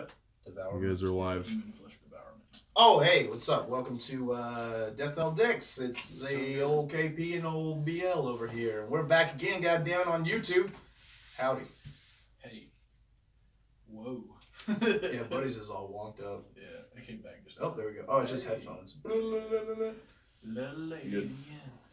What? Devourment. You guys are live. Human flesh devourment. Oh, hey, what's up? Welcome to Death Metal Dicks. It's old KP and old BL over here. We're back again, goddamn, on YouTube. Howdy. Hey. Whoa. Yeah, Buddy's is all wonked up. Yeah, I came back just. Oh, there we go. Oh, it's just headphones. Good.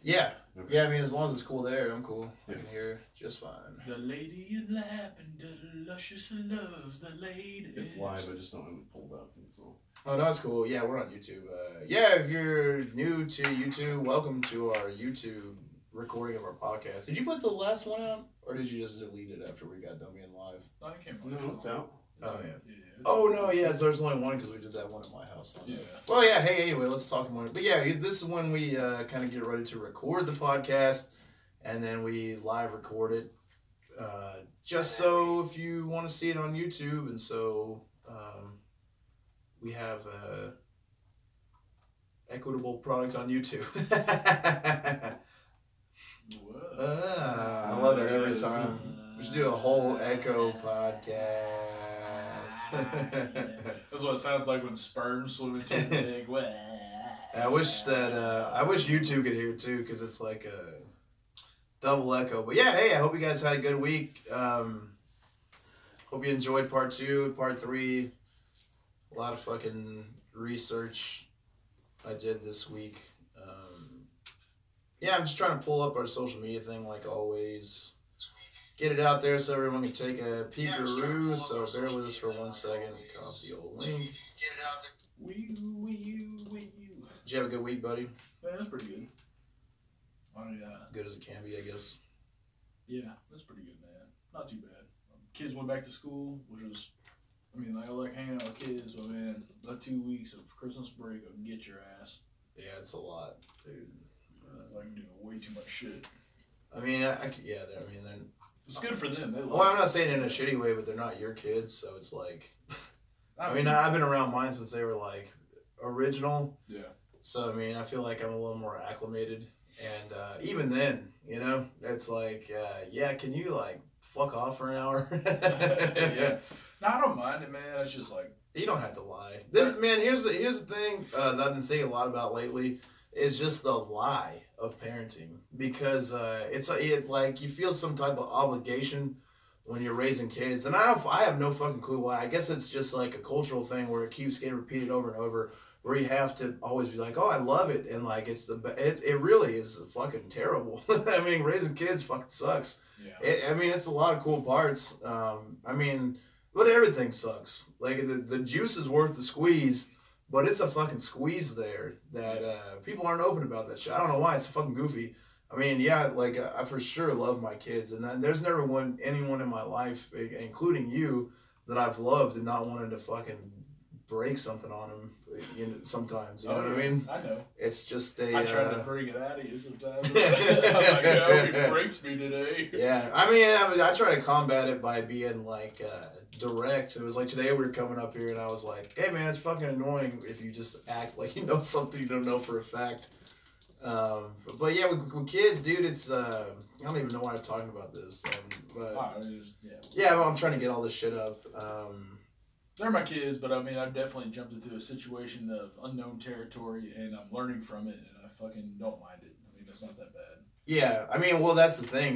Yeah. Yeah, I mean, as long as it's cool there, I'm cool. I can hear just fine. The lady in lavender, luscious loves the lady. It's live, I just don't have it pulled up. That's all. Oh, no, that's cool. Yeah, we're on YouTube. Yeah, if you're new to YouTube, welcome to our YouTube recording of our podcast. Did you put the last one out, or did you just delete it after we got done being live? I came on. No, it's out. Oh, yeah. Yeah. Oh, no, yeah, there's only one because we did that one at my house. Yeah. Well, yeah, hey, anyway, let's talk more. But yeah, this is when we kind of get ready to record the podcast, and then we live record it, just so if you want to see it on YouTube, and so we have equitable product on YouTube. I love that every time. We should do a whole Echo podcast. That's what it sounds like when sperm swim into a big. I wish YouTube could hear it too, because it's like a double echo. But yeah, hey, I hope you guys had a good week. Hope you enjoyed part 2, part 3. A lot of fucking research I did this week. Yeah, I'm just trying to pull up our social media thing like always. Get it out there so everyone can take a peek-a-roo, so bear with us for 1 second. Copy the old link. Get it out there. Wee you. Did you have a good week, buddy? Yeah, that's pretty good. Good as it can be, I guess. Yeah, that's pretty good, man. Not too bad. Kids went back to school, which was, I mean, I like hanging out with kids, but man, that 2 weeks of Christmas break will get your ass. Yeah, it's a lot, dude. It's like doing way too much shit. I mean, they're. It's good for them. They love Well, I'm not saying it in a shitty way, but they're not your kids, so it's like. I mean, I've been around mine since they were like original. Yeah. So I mean, I feel like I'm a little more acclimated, and even then, you know, it's like, yeah, can you like fuck off for an hour? Yeah. No, I don't mind it, man. It's just like you don't have to lie. This man, here's the thing that I've been thinking a lot about lately is just the lie of parenting, because it's like you feel some type of obligation when you're raising kids, and I have no fucking clue why. I guess it's just like a cultural thing where it keeps getting repeated over and over, where you have to always be like, oh, I love it, and like it really is fucking terrible. I mean, raising kids fucking sucks. yeah. I mean, it's a lot of cool parts. I mean, but everything sucks. Like the juice is worth the squeeze. But it's a fucking squeeze there that people aren't open about that shit. I don't know why. It's fucking goofy. I mean, yeah, like I for sure love my kids, and there's never anyone in my life, including you, that I've loved and not wanted to fucking break something on them. Sometimes, you know what I mean? I know. It's just I try to bring it out of you sometimes. I'm like, I hope he breaks me today. Yeah, I mean, I try to combat it by being like direct. It was like today we were coming up here and I was like, hey man, it's fucking annoying if you just act like you know something you don't know for a fact. But yeah, with kids, dude, it's I don't even know why I'm talking about this. But yeah, I'm trying to get all this shit up. They're my kids, but I mean, I've definitely jumped into a situation of unknown territory, and I'm learning from it, and I fucking don't mind it. I mean, it's not that bad. Yeah, I mean, well, that's the thing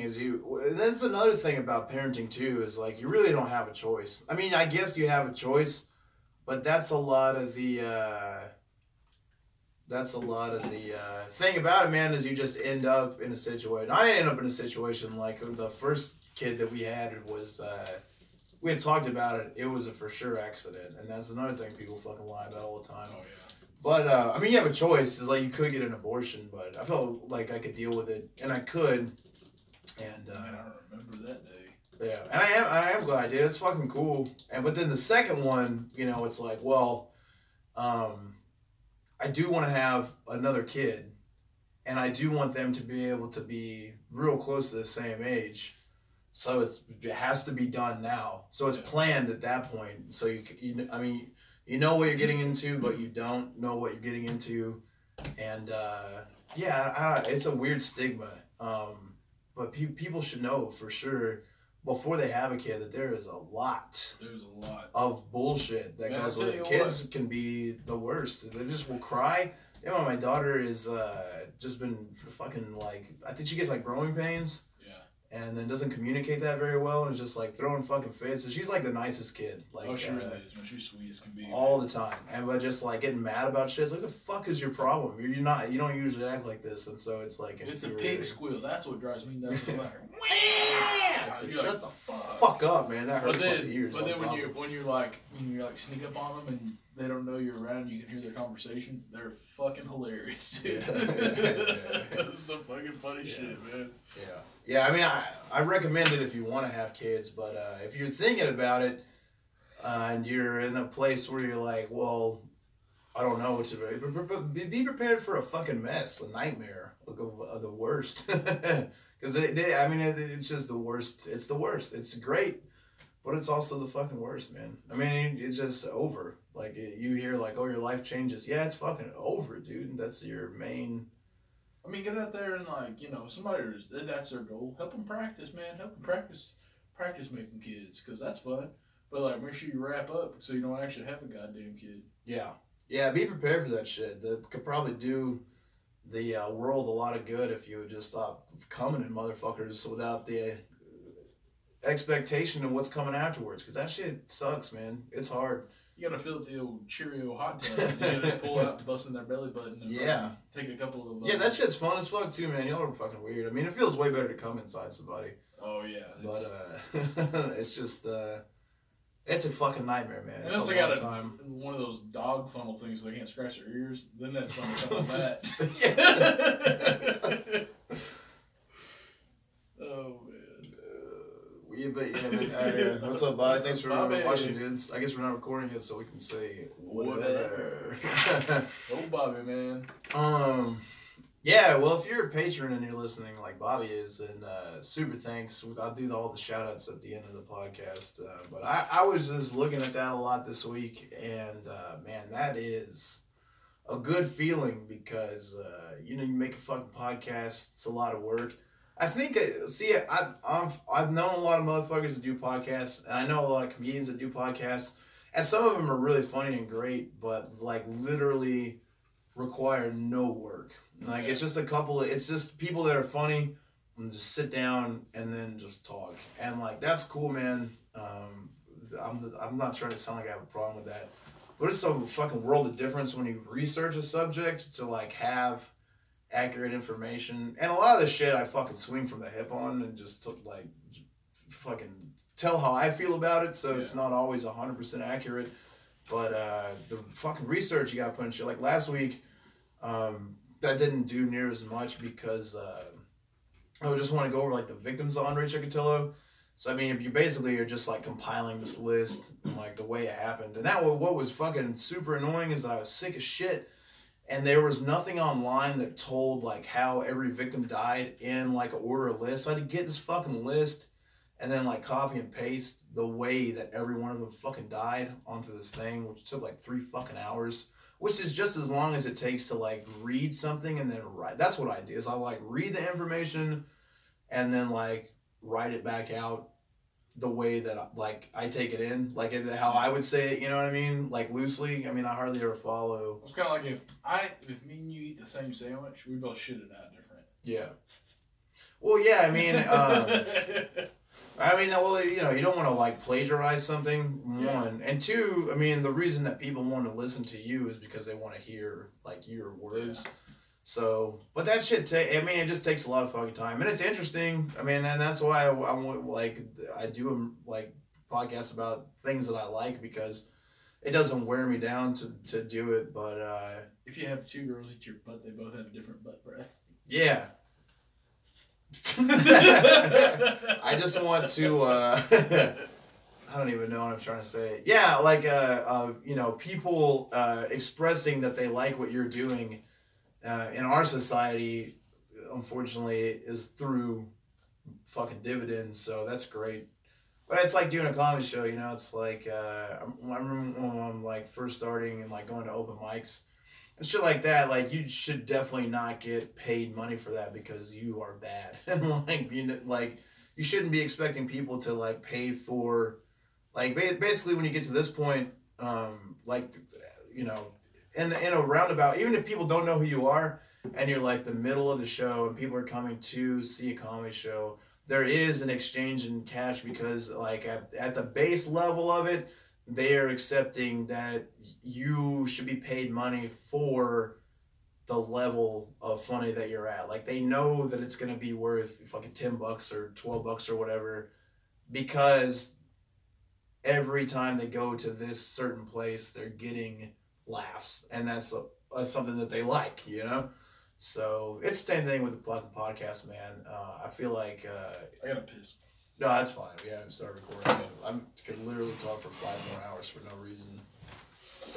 that's another thing about parenting too, is like you really don't have a choice. I mean, I guess you have a choice, but that's a lot of the thing about it, man, is you just end up in a situation. I ended up in a situation like the first kid that we had was, we had talked about it. It was a for sure accident, and that's another thing people fucking lie about all the time. Oh yeah. But I mean, you have a choice. It's like you could get an abortion, but I felt like I could deal with it, and I could. And I don't remember that day. Yeah, and I am glad I did. It's fucking cool. But then the second one, you know, it's like, well, I do want to have another kid, and I do want them to be able to be real close to the same age. So it has to be done now. So it's planned at that point. So I mean, you know what you're getting into, but you don't know what you're getting into, and it's a weird stigma. But people should know for sure before they have a kid that there is a lot. There's a lot of bullshit that goes with it. Kids can be the worst. They just will cry. You know, my daughter is just been fucking like, I think she gets like growing pains. And then doesn't communicate that very well, and is just like throwing fucking fits. So she's like the nicest kid. Like, oh, she really is, man. She's sweet as can be. All the time, and but just like getting mad about shit. It's like, the fuck is your problem? You don't usually act like this, and so it's like it's the pig squeal. That's what drives me nuts. Like, shut the fuck up, man. That hurts my ears. But then when you like sneak up on them and they don't know you're around, you can hear their conversations. They're fucking hilarious, dude. That's some fucking funny shit, man. Yeah, I mean, I recommend it if you want to have kids, but if you're thinking about it and you're in a place where you're like, well, I don't know what to do, be prepared for a fucking mess, a nightmare, the worst. Because it's just the worst. It's the worst. It's great, but it's also the fucking worst, man. I mean, it's just over. Like, you hear like, oh, your life changes. Yeah, it's fucking over, dude. That's your main... I mean, get out there and, like, you know, that's their goal. Help them practice, man. Help them practice making kids, because that's fun. But, like, make sure you wrap up so you don't actually have a goddamn kid. Yeah. Yeah, be prepared for that shit. That could probably do the world a lot of good if you would just stop coming in motherfuckers without the expectation of what's coming afterwards, because that shit sucks, man. It's hard. You gotta fill up the old Cheerio hot tub. You gotta just pull out, bust in their belly button, and take a couple of. Yeah, that shit's fun as fuck too, man. Y'all are fucking weird. I mean, it feels way better to come inside somebody. Oh yeah, but it's just it's a fucking nightmare, man. Unless they got one of those dog funnel things so they can't scratch their ears, then that's fun to come on that. Oh man. What's up, Bobby? Thanks for watching, dudes. I guess we're not recording yet, so we can say whatever. Oh, Bobby, man. Yeah, well, if you're a patron and you're listening like Bobby is, and super thanks. I'll do all the shout-outs at the end of the podcast. But I was just looking at that a lot this week, and, man, that is a good feeling because, you make a fucking podcast. It's a lot of work. I think, I've known a lot of motherfuckers that do podcasts, and I know a lot of comedians that do podcasts, and some of them are really funny and great, but, like, literally require no work. Like, it's just it's just people that are funny and just sit down and then just talk. And, like, that's cool, man. I'm not trying to sound like I have a problem with that, but it's a fucking world of difference when you research a subject to, like, have accurate information. And a lot of the shit I fucking swing from the hip on and just fucking tell how I feel about it, so it's not always 100% accurate. But the fucking research you gotta put in shit. Like last week, I didn't do near as much because I just want to go over like the victims of Andrei Chikatilo. So I mean, if you basically are just like compiling this list and like the way it happened, and what was fucking super annoying is that I was sick as shit. And there was nothing online that told, like, how every victim died in, like, an order of list. So I had to get this fucking list and then, like, copy and paste the way that every one of them fucking died onto this thing, which took, like, 3 fucking hours, which is just as long as it takes to, like, read something and then write. That's what I do, is I, like, read the information and then, like, write it back out the way that, like, I take it in, like, how I would say it, you know what I mean? Like, loosely. I mean, I hardly ever follow. It's kind of like if me and you eat the same sandwich, we both shit it out different. Yeah. Well, yeah, I mean, well, you don't want to, like, plagiarize something, one. And two, I mean, the reason that people want to listen to you is because they want to hear, like, your words. Yeah. So, but that shit, it just takes a lot of fucking time. And it's interesting. I mean, and that's why I do, like, podcasts about things that I like, because it doesn't wear me down to do it. But, if you have 2 girls eat your butt, they both have a different butt breath. Yeah. I just want to, I don't even know what I'm trying to say. Yeah, like, people expressing that they like what you're doing in our society, unfortunately, is through fucking dividends, so that's great. But it's like doing a comedy show, it's like, I remember when I'm, like, first starting and, like, going to open mics and shit like that, like, you should definitely not get paid money for that because you are bad. And, like, you shouldn't be expecting people to like pay for, like basically when you get to this point, like, you know, in a roundabout, even if people don't know who you are and you're like the middle of the show and people are coming to see a comedy show, there is an exchange in cash because like at the base level of it, they are accepting that you should be paid money for the level of funny that you're at. Like they know that it's going to be worth fucking $10 or $12 or whatever, because every time they go to this certain place, they're getting laughs, and that's something that they like, you know? So it's the same thing with the fucking podcast, man. I feel like... I gotta piss. No, that's fine. We haven't started recording. I could literally talk for 5 more hours for no reason.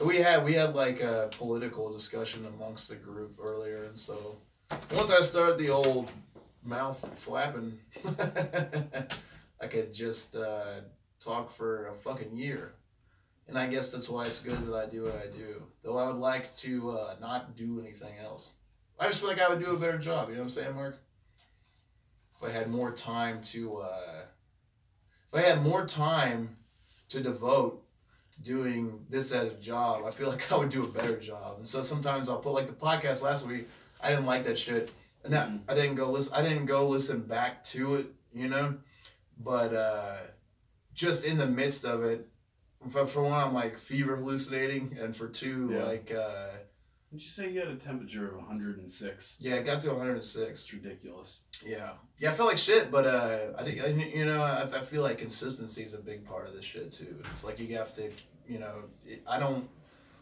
We had like a political discussion amongst the group earlier, and so once I started the old mouth flapping, I could just talk for a fucking year. And I guess that's why it's good that I do what I do. Though I would like to not do anything else. I just feel like I would do a better job, you know what I'm saying, Mark? If I had more time to devote to doing this as a job, I feel like I would do a better job. And so sometimes I'll put, like the podcast last week, I didn't like that shit. And I didn't go listen back to it, you know? But just in the midst of it, for one, I'm like fever hallucinating, and for two, like... Did you say you had a temperature of 106? Yeah, it got to 106. It's ridiculous. Yeah, I felt like shit, but I feel like consistency is a big part of this shit too. It's like you have to, you know,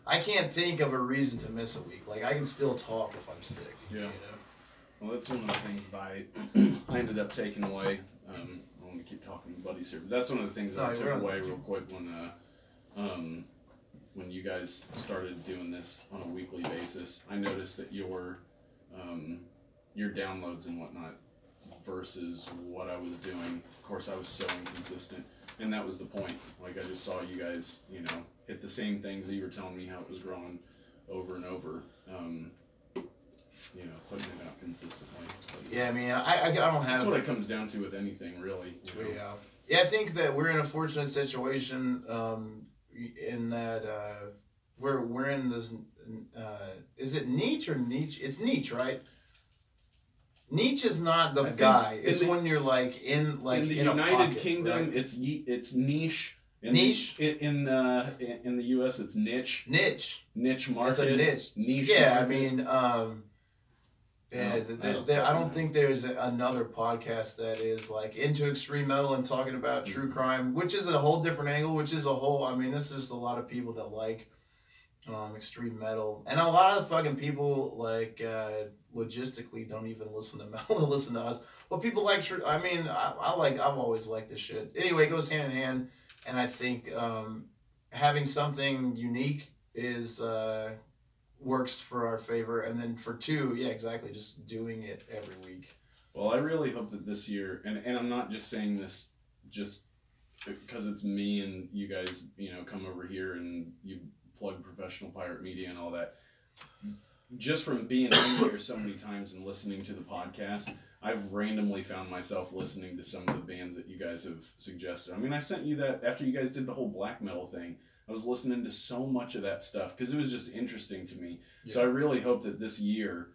I can't think of a reason to miss a week. Like I can still talk if I'm sick. Yeah. You know? Well, that's one of the things that I ended up taking away. I want to keep talking to buddies here, but that's one of the things that I took away real quick when you guys started doing this on a weekly basis. I noticed that your downloads and whatnot versus what I was doing. Of course, I was so inconsistent, and that was the point. Like I just saw you guys, you know, hit the same things that you were telling me how it was growing over and over. You know, putting it out consistently. But yeah, I mean, I don't have... That's what it comes down to with anything, really. You know? Yeah, I think that we're in a fortunate situation in that we're in this... is it niche or niche? It's niche, right? Niche is not the guy. It's when you're like in the United Kingdom, right? it's niche. Niche? In the U.S., it's niche. Niche market. It's a niche. Niche yeah, market. I mean... I don't think there's another podcast that is like into extreme metal and talking about true crime, which is a whole different angle, I mean, this is a lot of people that like extreme metal. And a lot of fucking people like logistically don't even listen to metal, they listen to us. But people like I've always liked this shit. Anyway, it goes hand in hand, and I think having something unique is works for our favor, and then for two, yeah, exactly, just doing it every week. Well, I really hope that this year, and I'm not just saying this just because it's me and you guys, you know, come over here and you plug Professional Pirate Media and all that. Just from being in here so many times and listening to the podcast, I've randomly found myself listening to some of the bands that you guys have suggested. I mean, I sent you that after you guys did the whole black metal thing. I was listening to so much of that stuff because it was just interesting to me. Yeah. So I really hope that this year,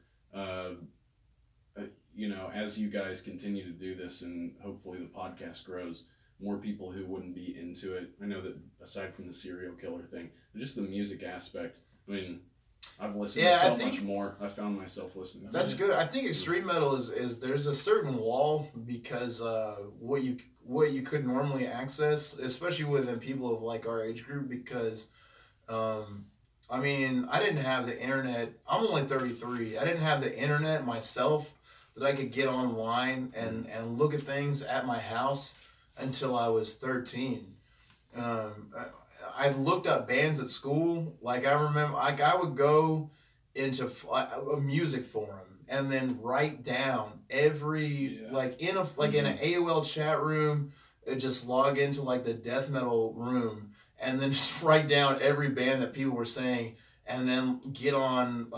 you know, as you guys continue to do this and hopefully the podcast grows, more people who wouldn't be into it. I know that aside from the serial killer thing, just the music aspect, I mean, I've listened to so much more. I found myself listening. That's good. I think extreme metal is there's a certain wall because what you could normally access, especially within people of like our age group, because I mean, I didn't have the internet. I'm only 33. I didn't have the internet myself that I could get online and look at things at my house until I was 13. I looked up bands at school. Like I remember, I would go into a music forum and then write down every in an AOL chat room. Just log into like the death metal room and then just write down every band that people were saying, and then get on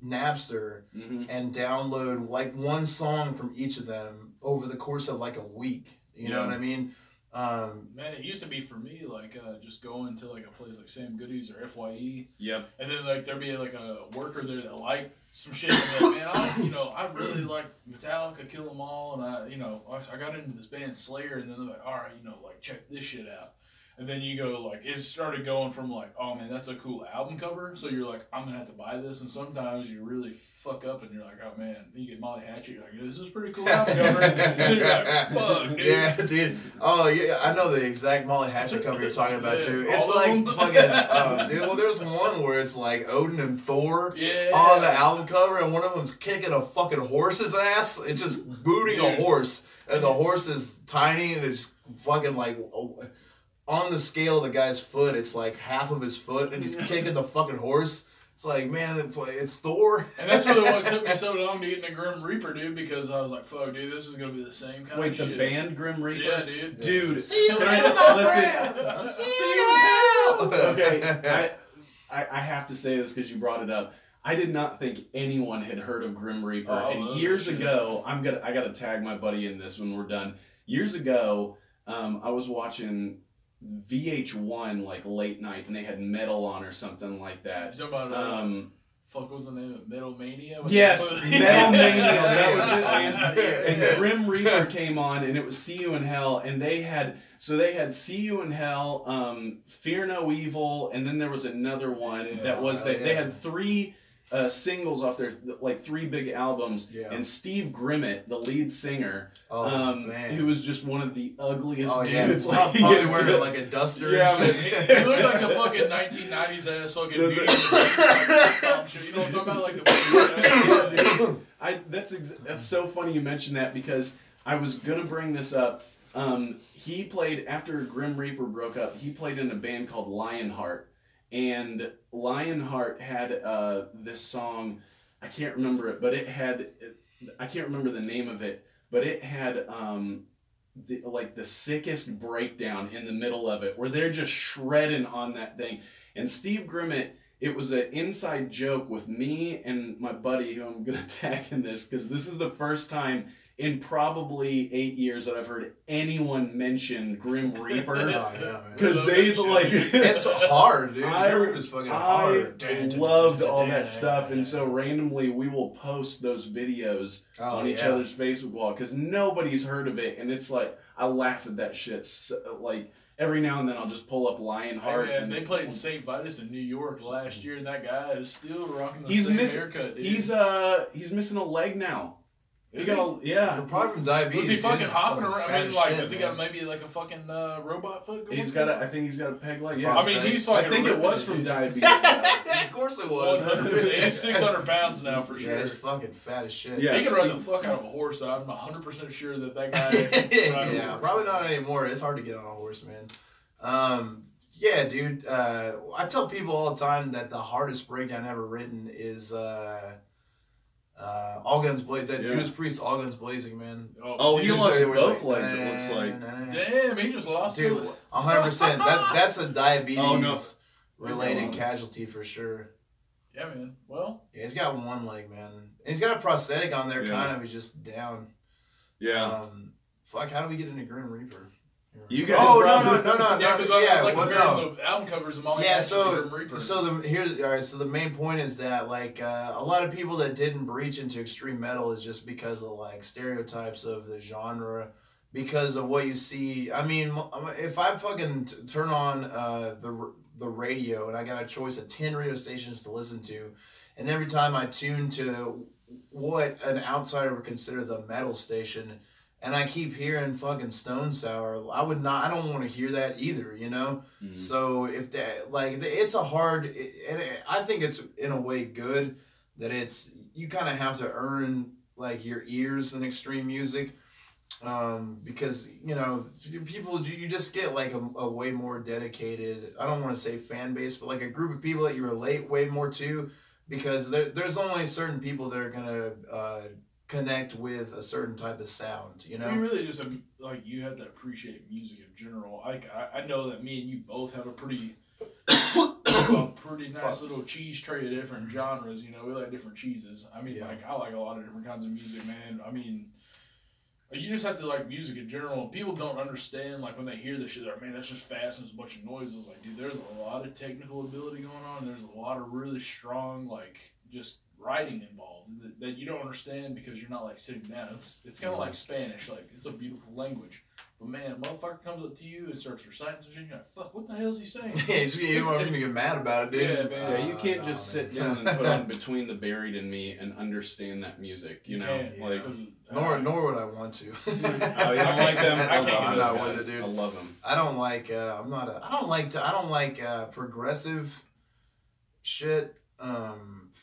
Napster and download like one song from each of them over the course of like a week. You know what I mean? Man, it used to be for me like just going to like a place like Sam Goodies or FYE. Yep. And then like there'd be like a worker there that liked some shit. And like, man, I really like Metallica, Kill 'Em All, and I got into this band Slayer, and then they're like, all right, like check this shit out. And then you go like, it started going from like, oh man, that's a cool album cover. So you're like, I'm gonna have to buy this. And sometimes you really fuck up and you're like, oh man, you get Molly Hatchet, you're like, this is a pretty cool album cover. And you're like, fuck, dude. Yeah, dude. Oh yeah, I know the exact Molly Hatchet cover you're talking about too. It's all like of fucking, dude. Well, there's one where it's like Odin and Thor on the album cover, and one of them's kicking a fucking horse's ass. It's just booting a horse, and the horse is tiny and it's fucking like. On the scale of the guy's foot, it's like half of his foot, and he's kicking the fucking horse. It's like, man, it's Thor. And that's really what took me so long to get into Grim Reaper, dude, because I was like, fuck, dude, this is going to be the same kind of shit. Wait, the band Grim Reaper? Yeah, dude. Dude. See you in hell, listen. See you in hell. Okay, I have to say this because you brought it up. I did not think anyone had heard of Grim Reaper. And years ago, I got to tag my buddy in this when we're done. Years ago, I was watching VH1 like late night, and they had Metal on or something like that. You talking about fuck, was the name of Metal Mania? Yes, Metal Mania. That was it, man. And Grim Reaper came on, and it was See You in Hell, and they had See You in Hell, Fear No Evil, and then there was another one that was they had three singles off their like three big albums, and Steve Grimmett, the lead singer, who was just one of the ugliest dudes. Yeah. Like, probably wearing like a duster. Yeah, and shit. He looked like the fucking 1990s ass fucking dude. You know what I'm talking about? Like the fucking that's so funny you mentioned that, because I was gonna bring this up. He played after Grim Reaper broke up. He played in a band called Lionheart. And Lionheart had this song, I can't remember it, but I can't remember the name of it, but it had the sickest breakdown in the middle of it, where they're just shredding on that thing. And Steve Grimmett, it was an inside joke with me and my buddy, who I'm going to tag in this, because this is the first time in probably 8 years that I've heard anyone mention Grim Reaper. Because they like it's hard, dude. Grim Reaper's fucking hard. I loved all that stuff, and so randomly we will post those videos on each other's Facebook wall, because nobody's heard of it, and it's like I laugh at that shit. So, like every now and then I'll just pull up Lionheart. Hey, man, they played in St. Vitus in New York last year, and that guy is still rocking the same haircut, dude. He's missing a leg now. Probably from diabetes. Was he fucking hopping around? I mean, like, does he got maybe like a fucking robot foot going? I think he's got a peg leg. Yeah. I mean, he's fucking. I think it was from diabetes. Of course it was. He's 600 pounds now for sure. Yeah, he's fucking fat as shit. Yeah, he can ride the fuck out of a horse. I'm 100% sure that guy. Yeah, probably not anymore. It's hard to get on a horse, man. Yeah, dude. I tell people all the time that the hardest breakdown ever written is. All Guns Blazing, that Judas Priest, All Guns Blazing, man. He lost both legs, it looks like. Damn, he just lost it. Dude, 100%. That's a diabetes-related casualty for sure. Yeah, man. Well. Yeah, he's got one leg, man. And he's got a prosthetic on there, kind of. He's just down. Yeah. Fuck, how do we get into Grim Reaper? You guys. Oh no! Yeah, because I was like comparing the album covers of Molly. Yeah, so the main point is that like a lot of people that didn't breach into extreme metal is just because of like stereotypes of the genre, because of what you see. I mean, if I fucking turn on the radio and I got a choice of 10 radio stations to listen to, and every time I tune to what an outsider would consider the metal station, and I keep hearing fucking Stone Sour, I don't want to hear that either, you know? Mm-hmm. So if that, like, it's a hard, and I think it's in a way good that you kind of have to earn, like, your ears in extreme music, because, you know, people, you just get, like, a way more dedicated, I don't want to say fan base, but, like, a group of people that you relate way more to, because there's only certain people that are going to, connect with a certain type of sound, you know? You really just like you have to appreciate music in general. I know that me and you both have a pretty have a pretty nice little cheese tray of different genres. You know, we like different cheeses. I mean, like I like a lot of different kinds of music, man. I mean, you just have to like music in general. People don't understand, like when they hear this shit, they're like, man, that's just fast and it's a bunch of noise. It's like, dude, there's a lot of technical ability going on. There's a lot of really strong, like, just writing involved that you don't understand because you're not like sitting down. It's kind of like Spanish. Like, it's a beautiful language. But man, a motherfucker comes up to you and starts reciting some shit. You're like, fuck, what the hell is he saying? You don't even get mad about it, dude. Yeah, man. Yeah, you can't just sit down and put on Between the Buried and Me and understand that music. You know, like nor would I want to. Oh, you don't like them? I can't. I'm not with it, dude. I love them. I don't like. I don't like progressive shit.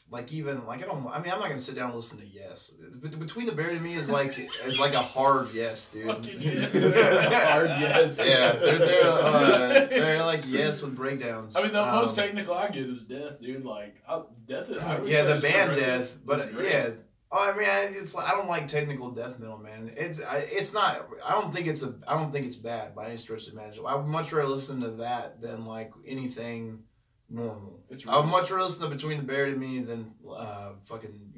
Like even like I mean, I'm not gonna sit down and listen to Yes. Between the Buried and Me is like a hard yes, dude. Hard yes. Yeah, they're like Yes with breakdowns. I mean, the most technical I get is Death, dude. Like Death. The band Death, but yeah. Oh, I mean, it's like I don't like technical death metal, man. It's not. I don't think it's bad by any stretch of the imagination. I would much rather listen to that than like anything normal. I would much rather listen to Between the Buried and Me than fucking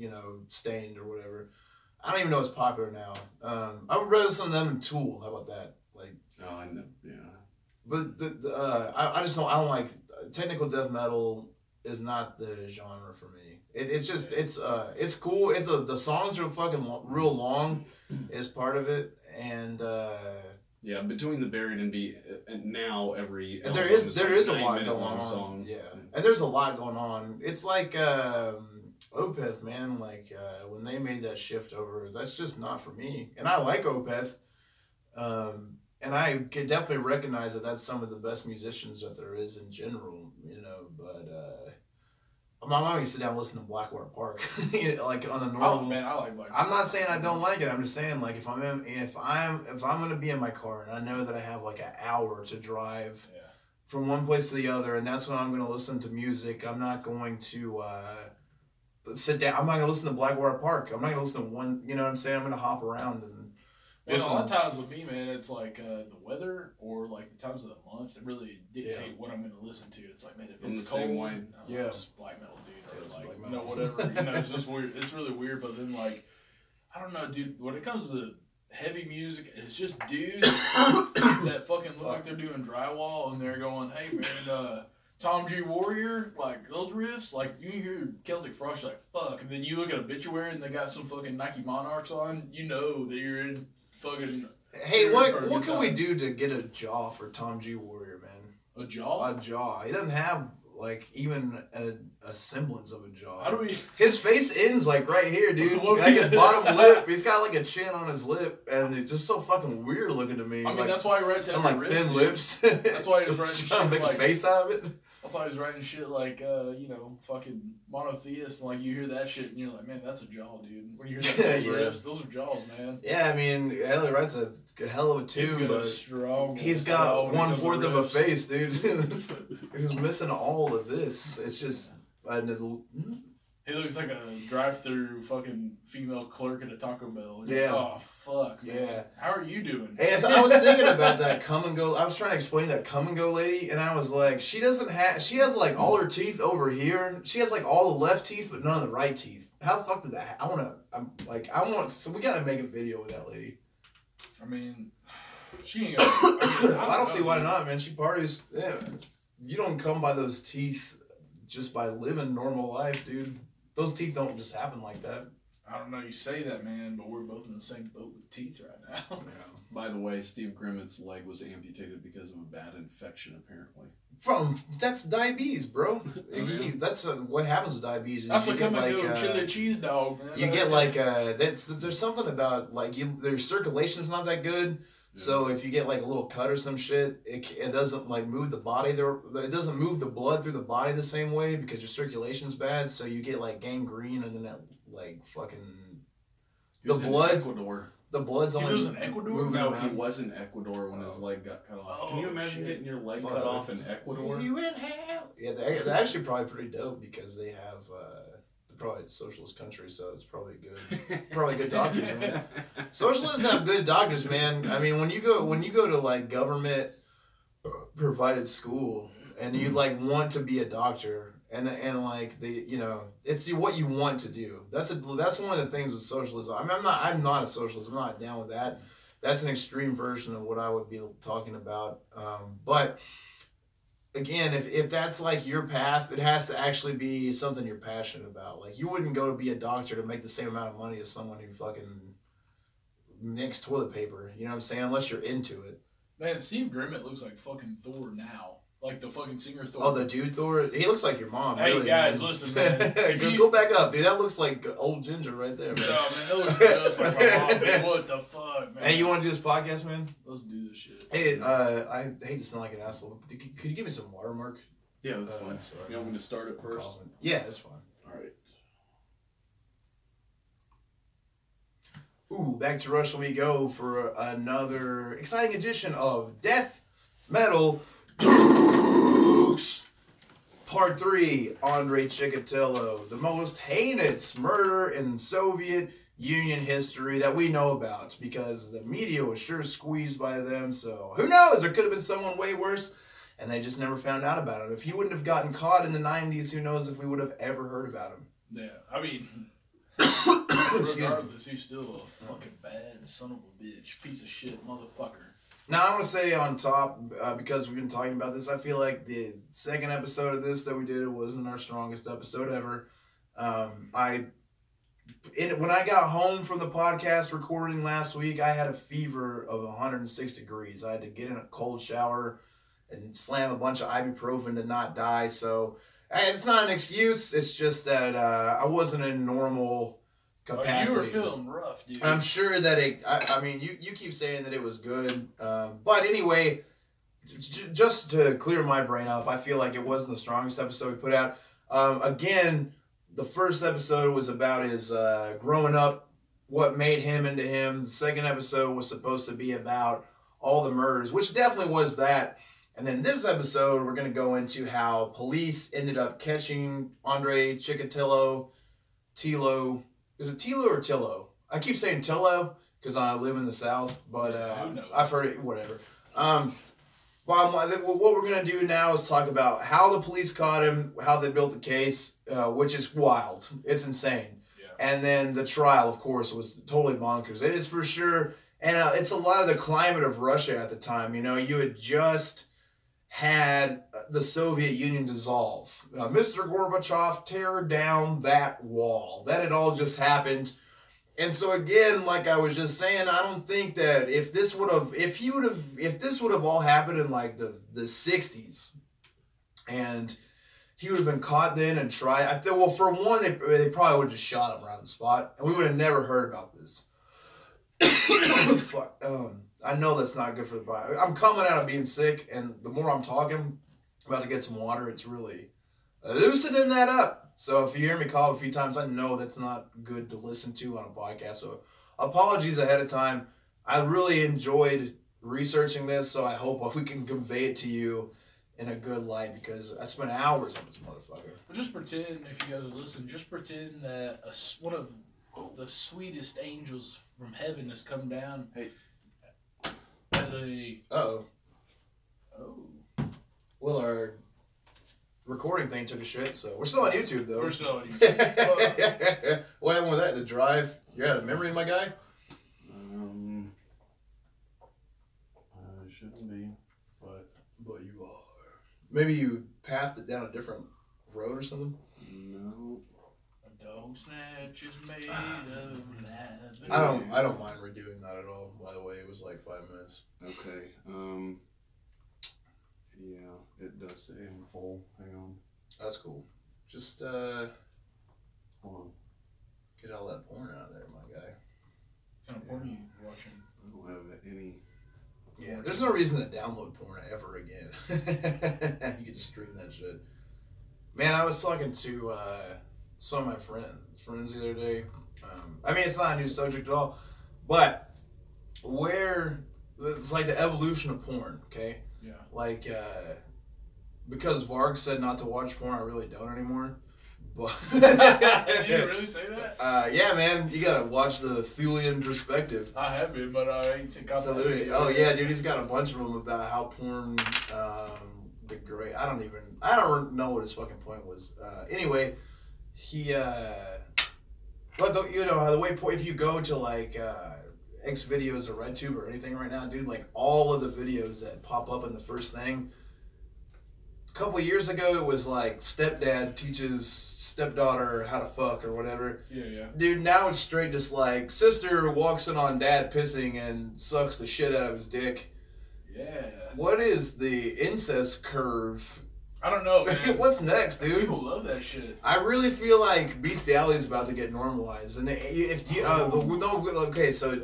Stained or whatever. I don't even know what's popular now. I would rather listen to them than Tool. How about that? Like. Oh, I know. Yeah. But I just don't. I don't like technical death metal. Is not the genre for me. It's cool. The songs are fucking real long, is part of it, and yeah, Between the Buried and Me, and now every there is a lot going long on. Songs. Yeah, and there's a lot going on. It's like Opeth, man. Like when they made that shift over, that's just not for me. And I like Opeth, and I can definitely recognize that that's some of the best musicians that there is in general. But. I'm not gonna sit down and listen to Blackwater Park, like on a normal. Oh man, I like Blackwater. I'm not saying I don't like it. I'm just saying like if I'm gonna be in my car and I know that I have like an hour to drive from one place to the other, and that's when I'm gonna listen to music. I'm not going to sit down. I'm not gonna listen to Blackwater Park. I'm not gonna listen to one. You know what I'm saying? I'm gonna hop around and. Man, a lot of times with me, man, it's like the weather or like the times of the month that really dictate what I'm going to listen to. It's like, man, if it's cold, it's black metal, dude, or it's like whatever. It's just weird. It's really weird. But then like, I don't know, dude. When it comes to heavy music, it's just dudes that fucking look like they're doing drywall and they're going, hey man, Tom G. Warrior, like those riffs, like you hear Celtic Frost, like fuck, and then you look at Obituary and they got some fucking Nike Monarchs on, you know that you're in. Fucking. Hey, what can we do to get a jaw for Tom G. Warrior, man? A jaw? A jaw. He doesn't have like even a semblance of a jaw. How do we? His face ends like right here, dude. Like his bottom lip. He's got like a chin on his lip, and it's just so fucking weird looking to me. I mean, that's why he writes and like thin lips. That's why he was writing trying to make like, a face out of it. That's why he's writing shit like, fucking monotheist, and like you hear that shit, and you're like, man, that's a jaw, dude. When you hear that riffs, those are jaws, man. Yeah, I mean, Ellie writes a hell of a tune, but he's got 1/4 of a face, dude. He's missing all of this. It's just he looks like a drive-through fucking female clerk at a Taco Bell. You're yeah. Like, oh fuck, man. Yeah. How are you doing? Hey, so I was thinking about that come and go. I was trying to explain that come and go lady, and I was like, she has like all her teeth over here. She has like all the left teeth, but none of the right teeth. How the fuck did that? So we gotta make a video with that lady. I mean, she ain't gonna. I don't see why not, man. She parties. Yeah, you don't come by those teeth just by living normal life, dude. Those teeth don't just happen like that. I don't know, you say that, man, but we're both in the same boat with teeth right now. Yeah. By the way, Steve Grimmett's leg was amputated because of a bad infection, apparently. That's diabetes, bro. That's what happens with diabetes. That's like coming to chili cheese dog, man. You get like there's something about like their circulation's not that good. So if you get like a little cut or some shit, it doesn't like move the body there. It doesn't move the blood through the body the same way because your circulation's bad. So you get like gangrene and then that like fucking the blood's only. He was in Ecuador. No, he was in Ecuador when his leg got cut off. Can you imagine getting your leg cut off in Ecuador? You in hell? Yeah, they're actually probably pretty dope because they have. Probably a socialist country, so it's probably good. Probably good doctors, man. Socialists have good doctors, man. I mean, when you go to like government provided school and you like want to be a doctor and like the it's what you want to do. That's one of the things with socialism. I mean, I'm not a socialist. I'm not down with that. That's an extreme version of what I would be talking about. But again, if that's like your path, it has to actually be something you're passionate about. Like you wouldn't go to be a doctor to make the same amount of money as someone who fucking makes toilet paper. You know what I'm saying? Unless you're into it. Man, Steve Grimmett looks like fucking Thor now. Like the fucking singer Thor. Oh, the dude Thor? He looks like your mom. Hey, really, guys, man. listen, man. Go back up, dude. That looks like old Ginger right there, man. No, man, that looks just like my mom, man. What the fuck, man? Hey, you want to do this podcast, man? Let's do this shit. Hey, I hate to sound like an asshole. Could you give me some water, Mark? Yeah, that's fine. Sorry. You want me to start it first? Yeah, that's fine. All right. Ooh, back to Russia we go for another exciting edition of Death Metal Dukes. Part 3, Andrei Chikatilo, the most heinous murder in Soviet Union history that we know about, because the media was sure squeezed by them, so who knows, there could have been someone way worse, and they just never found out about him. If he wouldn't have gotten caught in the 90s, who knows if we would have ever heard about him. Yeah, I mean, regardless, he's still a fucking bad son of a bitch, piece of shit motherfucker. Now, I want to say on top, because we've been talking about this, I feel like the second episode of this that we did wasn't our strongest episode ever. When I got home from the podcast recording last week, I had a fever of 106 degrees. I had to get in a cold shower and slam a bunch of ibuprofen to not die. So it's not an excuse. It's just that I wasn't in normal capacity. You were feeling rough, dude. I'm sure that I mean, you keep saying that it was good. But anyway, just to clear my brain up, I feel like it wasn't the strongest episode we put out. Again, the first episode was about his growing up, what made him into him. The second episode was supposed to be about all the murders, which definitely was that. And then this episode, we're going to go into how police ended up catching Andrei Chikatilo. Is it Tilo or Tillo? I keep saying Tillo because I live in the South, but I've heard it, whatever. What we're going to do now is talk about how the police caught him, how they built the case, which is wild. It's insane. Yeah. And then the trial, of course, was totally bonkers. It is for sure. And it's a lot of the climate of Russia at the time. You know, you had just had the Soviet Union dissolve. Mr. Gorbachev, tear down that wall. That had all just happened. And so again, like I was just saying, I don't think that if this would have all happened in like the 60s, and he would have been caught then and tried, well, for one, they probably would have just shot him right on the spot, and we would have never heard about this. Fuck. I know that's not good for the body. I'm coming out of being sick, and the more I'm talking, I'm about to get some water. It's really loosening that up. So if you hear me cough a few times, I know that's not good to listen to on a podcast. So apologies ahead of time. I really enjoyed researching this, so I hope we can convey it to you in a good light, because I spent hours on this motherfucker. Well, just pretend, if you guys are listening, just pretend that one of the sweetest angels from heaven has come down. Hey. As a... Uh-oh. Oh. Well, our recording thing took a shit, so we're still on YouTube, though. We're still on YouTube. What happened with that? The drive? You had a memory, my guy? I shouldn't be, but you are. Maybe you pathed it down a different road or something? No. A dog snatch is made of lies. I don't mind redoing that at all, by the way. It was like 5 minutes. Okay. Yeah, it does say I'm full. Hang on. That's cool. Just, Hold on. get all that porn out of there, my guy. What kind of porn are you watching? I don't have any. Yeah, there's no reason to download porn ever again. You can just stream that shit. Man, I was talking to some of my friends the other day. I mean, it's not a new subject at all, but it's like the evolution of porn, okay? Yeah. Like, because Varg said not to watch porn, I really don't anymore. But Did you really say that? yeah, man, you gotta watch the Thulian perspective. I have been, but I ain't seen caught that video. Oh yeah, dude, he's got a bunch of them about how porn degrade. I don't know what his fucking point was. Anyway, he but the way if you go to like X videos or RedTube or anything right now, dude, like all of the videos that pop up in the first thing. A couple years ago, it was like stepdad teaches stepdaughter how to fuck or whatever. Yeah. Dude, now it's straight just like sister walks in on dad pissing and sucks the shit out of his dick. Yeah. What is the incest curve? I don't know, man. What's next, dude? People love that shit. I really feel like bestiality is about to get normalized, and if you okay, so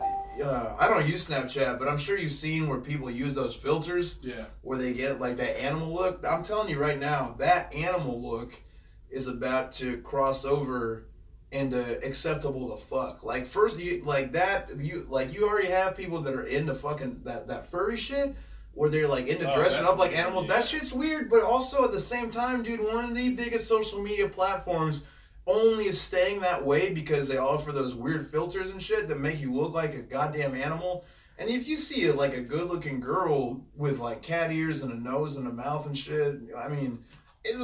I don't use Snapchat, but I'm sure you've seen where people use those filters. Yeah. Where they get like that animal look. I'm telling you right now, that animal look is about to cross over into acceptable to fuck. Like first, you already have people that are into fucking that furry shit. Where they're like into dressing up like animals. Yeah. That shit's weird, but also at the same time, dude, one of the biggest social media platforms only is staying that way because they offer those weird filters and shit that make you look like a goddamn animal. And if you see like a good looking girl with like cat ears and a nose and a mouth and shit, I mean, it's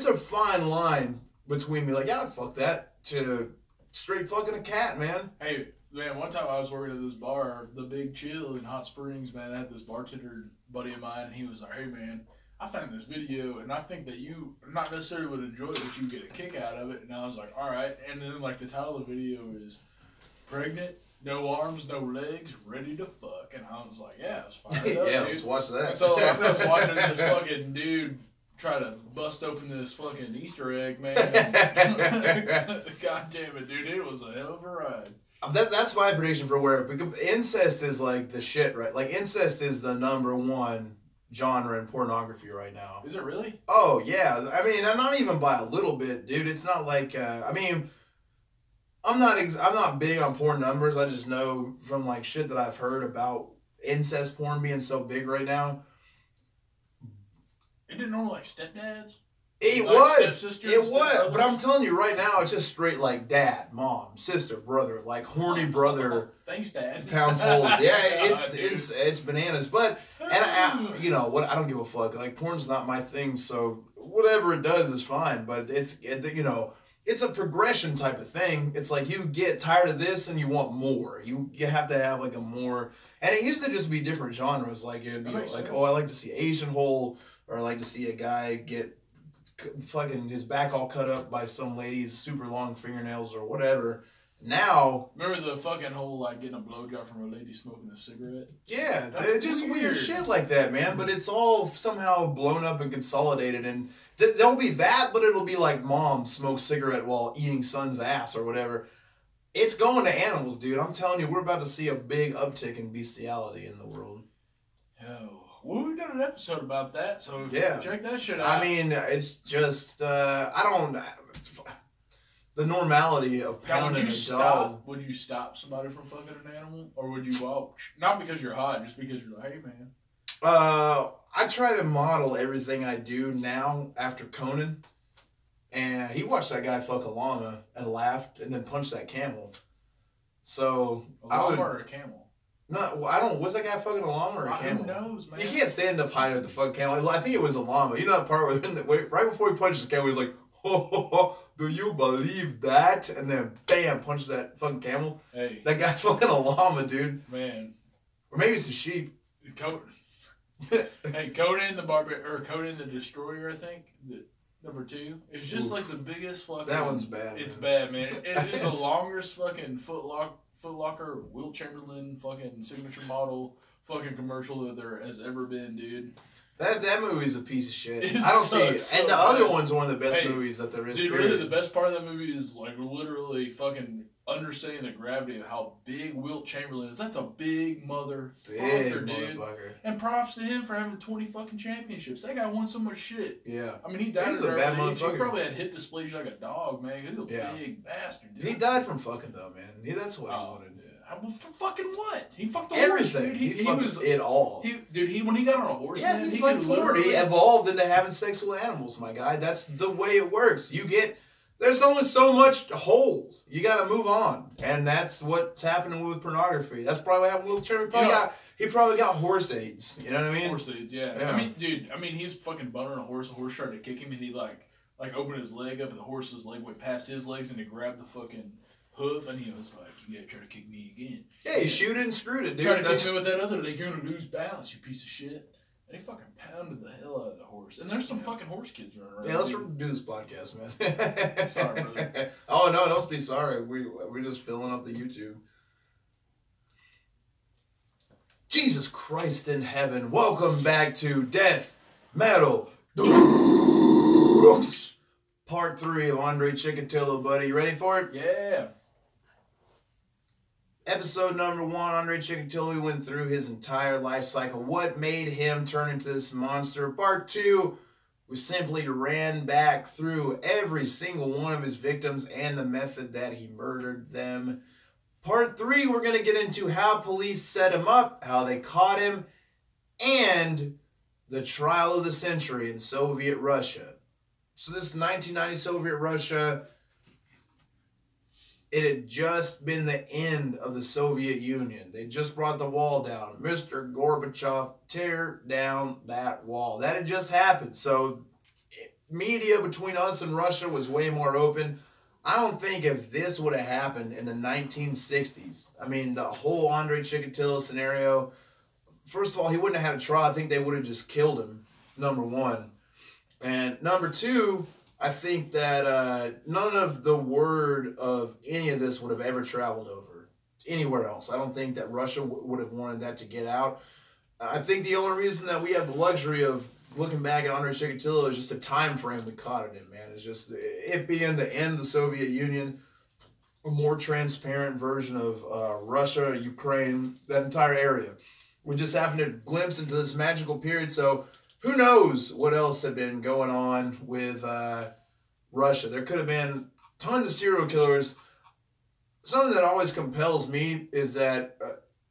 a fine line between me like, yeah, I'd fuck that, to straight fucking a cat, man. Hey, man, one time I was working at this bar, the Big Chill in Hot Springs, man. I had this bartender buddy of mine, and he was like, hey, man, I found this video, and I think that you not necessarily would enjoy it, but you get a kick out of it. And I was like, all right. And then, like, the title of the video is Pregnant, No Arms, No Legs, Ready to Fuck. And I was like, yeah, it's fine. Yeah, let's watch that. And so I was watching this fucking dude try to bust open this fucking Easter egg, man. God damn it, dude. It was a hell of a ride. That's my prediction for where, because incest is like the shit, right? Like incest is the #1 genre in pornography right now. Is it really? Oh yeah, I mean, I'm not even by a little bit, dude. It's not like I mean, I'm not big on porn numbers. I just know from like shit that I've heard about incest porn being so big right now. It didn't know like stepdads. It like was, but I'm telling you right now, it's just straight like dad, mom, sister, brother, like horny brother. Thanks, Dad. Pounds holes. Yeah, it's bananas. But you know what? I don't give a fuck. Like porn's not my thing, so whatever it does is fine. But it's a progression type of thing. It's like you get tired of this and you want more. You have to have like a more. And it used to just be different genres. Like it'd be like, sense. oh, I like to see Asian hole, or I like to see a guy get fucking his back all cut up by some lady's super long fingernails or whatever. Now, remember the fucking whole like getting a blowjob from a lady smoking a cigarette? Yeah, That's it's just weird shit like that, man. But it's all somehow blown up and consolidated, and there'll be that, but it'll be like mom smokes cigarette while eating son's ass or whatever. It's going to animals, dude. I'm telling you, we're about to see a big uptick in bestiality in the world. Yo. Well, we've done an episode about that, so yeah, check that shit out. I mean, it's just the normality of pounding a dog. Would you stop somebody from fucking an animal, or would you watch? Not because you're hot, just because you're like, hey, man. I try to model everything I do now after Conan, and he watched that guy fuck a llama and laughed, and then punched that camel. So A llama or a camel? No, I don't. Was that guy fucking a llama or a camel? Who knows, man? You can't stand up high with the fucking camel. I think it was a llama. You know that part where right before he punched the camel, he was like, ho, ho, ho, do you believe that? And then bam, punched that fucking camel. Hey. That guy's fucking a llama, dude. Man. Or maybe it's a sheep. Hey, Conan the Destroyer, I think. Number 2. It's just like the biggest fucking. That one's bad. It's bad, man. It is the longest fucking Footlocker, Wilt Chamberlain fucking signature model fucking commercial that there has ever been, dude. That movie's a piece of shit. It I don't see it. sucks And so the other bad. one's one of the best movies that there is. Dude, period. really, the best part of that movie is like literally fucking understanding the gravity of how big Wilt Chamberlain is. That's a big motherfucker, dude. And props to him for having 20 fucking championships. That guy won so much shit. Yeah. I mean, he died He's at a an bad early age. He motherfucker. probably had hip dysplasia like a dog, man. He was a big bastard, dude. He died from fucking though, man. That's what he wanted. Yeah. For fucking what? He fucked the Everything. horse, dude. He fucked it all. When he got on a horse, yeah, man, it's he like could porn. literally He evolved into having sex with animals, my guy. That's the way it works. You get there's only so much to hold. You got to move on, and that's what's happening with pornography. That's probably what happened with Chairman. He probably got horse AIDS. You know what I mean? Horse AIDS, yeah. I mean, dude. I mean, he's fucking buttering a horse. The horse tried to kick him, and he like opened his leg up, and the horse's leg went past his legs, and he grabbed the fucking hoof, and he was like, "You gotta try to kick me again." Yeah, he shoot it and screwed it, dude. Try to kick me with that other leg, you're gonna lose balance, you piece of shit. And he fucking pounded the hell out of the horse. And there's some fucking horse kids running around. Yeah, let's do this podcast, man. Sorry, brother. Oh, no, don't be sorry. We're just filling up the YouTube. Jesus Christ in heaven. Welcome back to Death Metal Dukes. Part 3 of Andrei Chikatilo, buddy. You ready for it? Yeah. Episode number 1, Andrei Chikatilo, we went through his entire life cycle. What made him turn into this monster? Part 2, we simply ran back through every single one of his victims and the method that he murdered them. Part 3, we're going to get into how police set him up, how they caught him, and the trial of the century in Soviet Russia. So this 1990 Soviet Russia, it had just been the end of the Soviet Union. They just brought the wall down. Mr. Gorbachev, tear down that wall. That had just happened. So media between us and Russia was way more open. I don't think if this would have happened in the 1960s, I mean, the whole Andrei Chikatilo scenario, first of all, he wouldn't have had a trial. I think they would have just killed him, number one. And number two, I think that none of the word of any of this would have ever traveled over anywhere else. I don't think that Russia would have wanted that to get out. I think the only reason that we have the luxury of looking back at Andrei Chikatilo is just the time frame we caught it in, man. It's just it being the end of the Soviet Union, a more transparent version of Russia, Ukraine, that entire area. We just happened to glimpse into this magical period, so who knows what else had been going on with Russia. There could have been tons of serial killers. Something that always compels me is that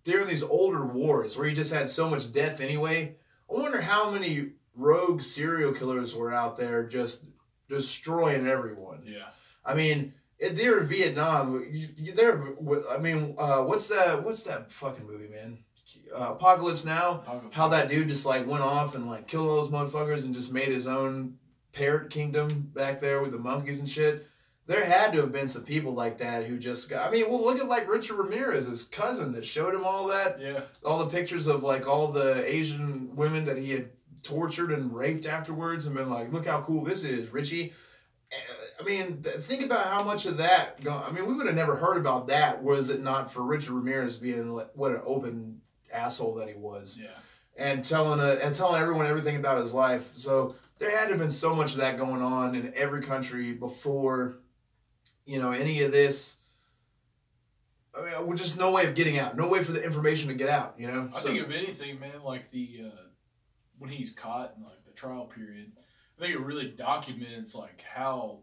during these older wars where you just had so much death anyway, I wonder how many rogue serial killers were out there just destroying everyone. Yeah. I mean, they're in Vietnam. What's that fucking movie, man? Apocalypse Now. How that dude just like went off and like killed all those motherfuckers and just made his own parrot kingdom back there with the monkeys and shit. There had to have been some people like that who just got. I mean, well, look at like Richard Ramirez, his cousin, that showed him all that. Yeah. All the pictures of like all the Asian women that he had tortured and raped afterwards, and been like, look how cool this is, Richie. I mean, think about how much of that. I mean, we would have never heard about that was it not for Richard Ramirez being like, what an open asshole that he was. Yeah. And telling everyone everything about his life. So there had to have been so much of that going on in every country before, you know, any of this. I mean, we're just no way of getting out. No way for the information to get out, you know? I think if anything, man, like the when he's caught in like the trial period, I think it really documents like how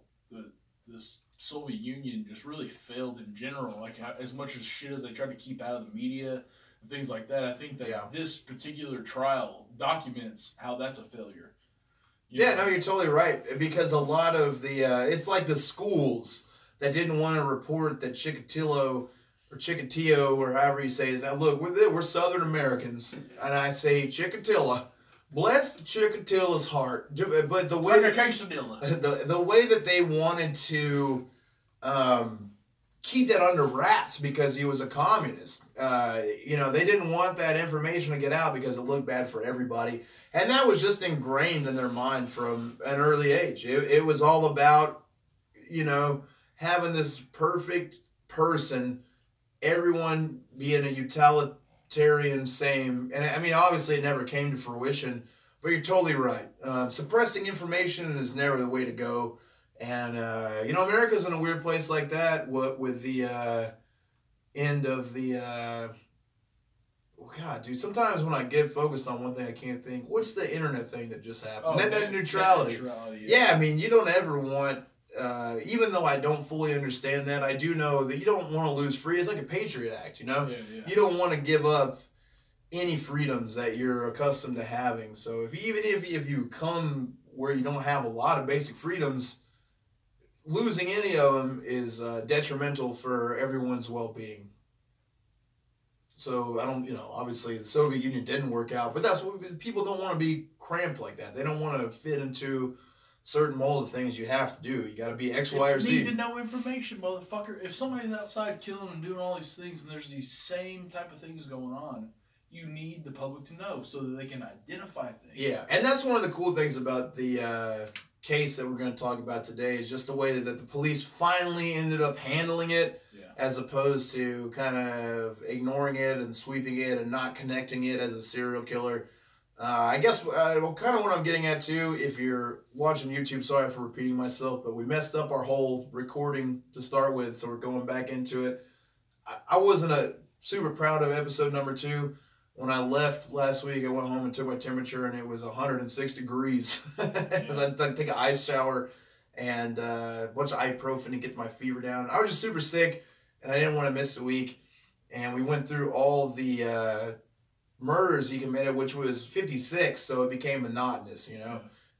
this Soviet Union just really failed in general. Like as much as shit as they tried to keep out of the media and things like that, I think that this particular trial documents how that's a failure. No, you're totally right. Because a lot of the it's like the schools that didn't want to report that Chikatilo or Chikatilo or however you say is that. Look, we're Southern Americans, and I say Chikatilo. Bless Chikatilo's heart, but the way the way that they wanted to keep that under wraps because he was a communist. You know, they didn't want that information to get out because it looked bad for everybody, and that was just ingrained in their mind from an early age. It was all about, you know, having this perfect person, everyone being a utilitarian same, and I mean, obviously it never came to fruition, but you're totally right. Suppressing information is never the way to go, and you know, America's in a weird place like that with the end of the God, dude, sometimes when I get focused on one thing I can't think, what's the internet thing that just happened? Net neutrality. Yeah, I mean, you don't ever want, even though I don't fully understand that, I do know that you don't want to lose free. It's like a Patriot Act, you know? Yeah. You don't want to give up any freedoms that you're accustomed to having. So if you come where you don't have a lot of basic freedoms, losing any of them is detrimental for everyone's well-being. So I don't, obviously the Soviet Union didn't work out, but that's what people don't want to be cramped like that. They don't want to fit into certain mold of things you have to do. You got to be X, Y, or Z. Need to know information, motherfucker. If somebody's outside killing and doing all these things, and there's these same type of things going on, you need the public to know so that they can identify things. Yeah, and that's one of the cool things about the case that we're going to talk about today is just the way that the police finally ended up handling it, as opposed to kind of ignoring it and sweeping it and not connecting it as a serial killer. I guess kind of what I'm getting at too, if you're watching YouTube, sorry for repeating myself, but we messed up our whole recording to start with, so we're going back into it. I wasn't super proud of episode number 2. When I left last week, I went home and took my temperature, and it was 106 degrees. Because I had to take an ice shower and a bunch of ibuprofen to get my fever down. I was just super sick, and I didn't want to miss a week. And we went through all the murders he committed, which was 56, so it became monotonous,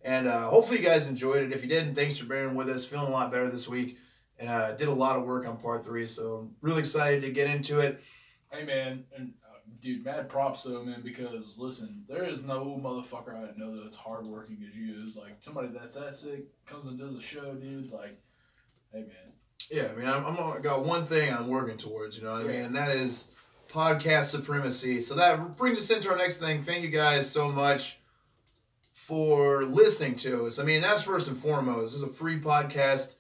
And hopefully you guys enjoyed it. If you didn't, thanks for bearing with us. Feeling a lot better this week. And did a lot of work on part 3, so I'm really excited to get into it. Hey, man, and dude, mad props though, man, because listen, there is no motherfucker I know that's hardworking as you. It's like somebody that's that sick comes and does a show, dude. Like, hey, man. Yeah, I mean, I got one thing I'm working towards, you know what I mean, and that is podcast supremacy. So that brings us into our next thing. Thank you guys so much for listening to us. I mean, that's first and foremost. This is a free podcast,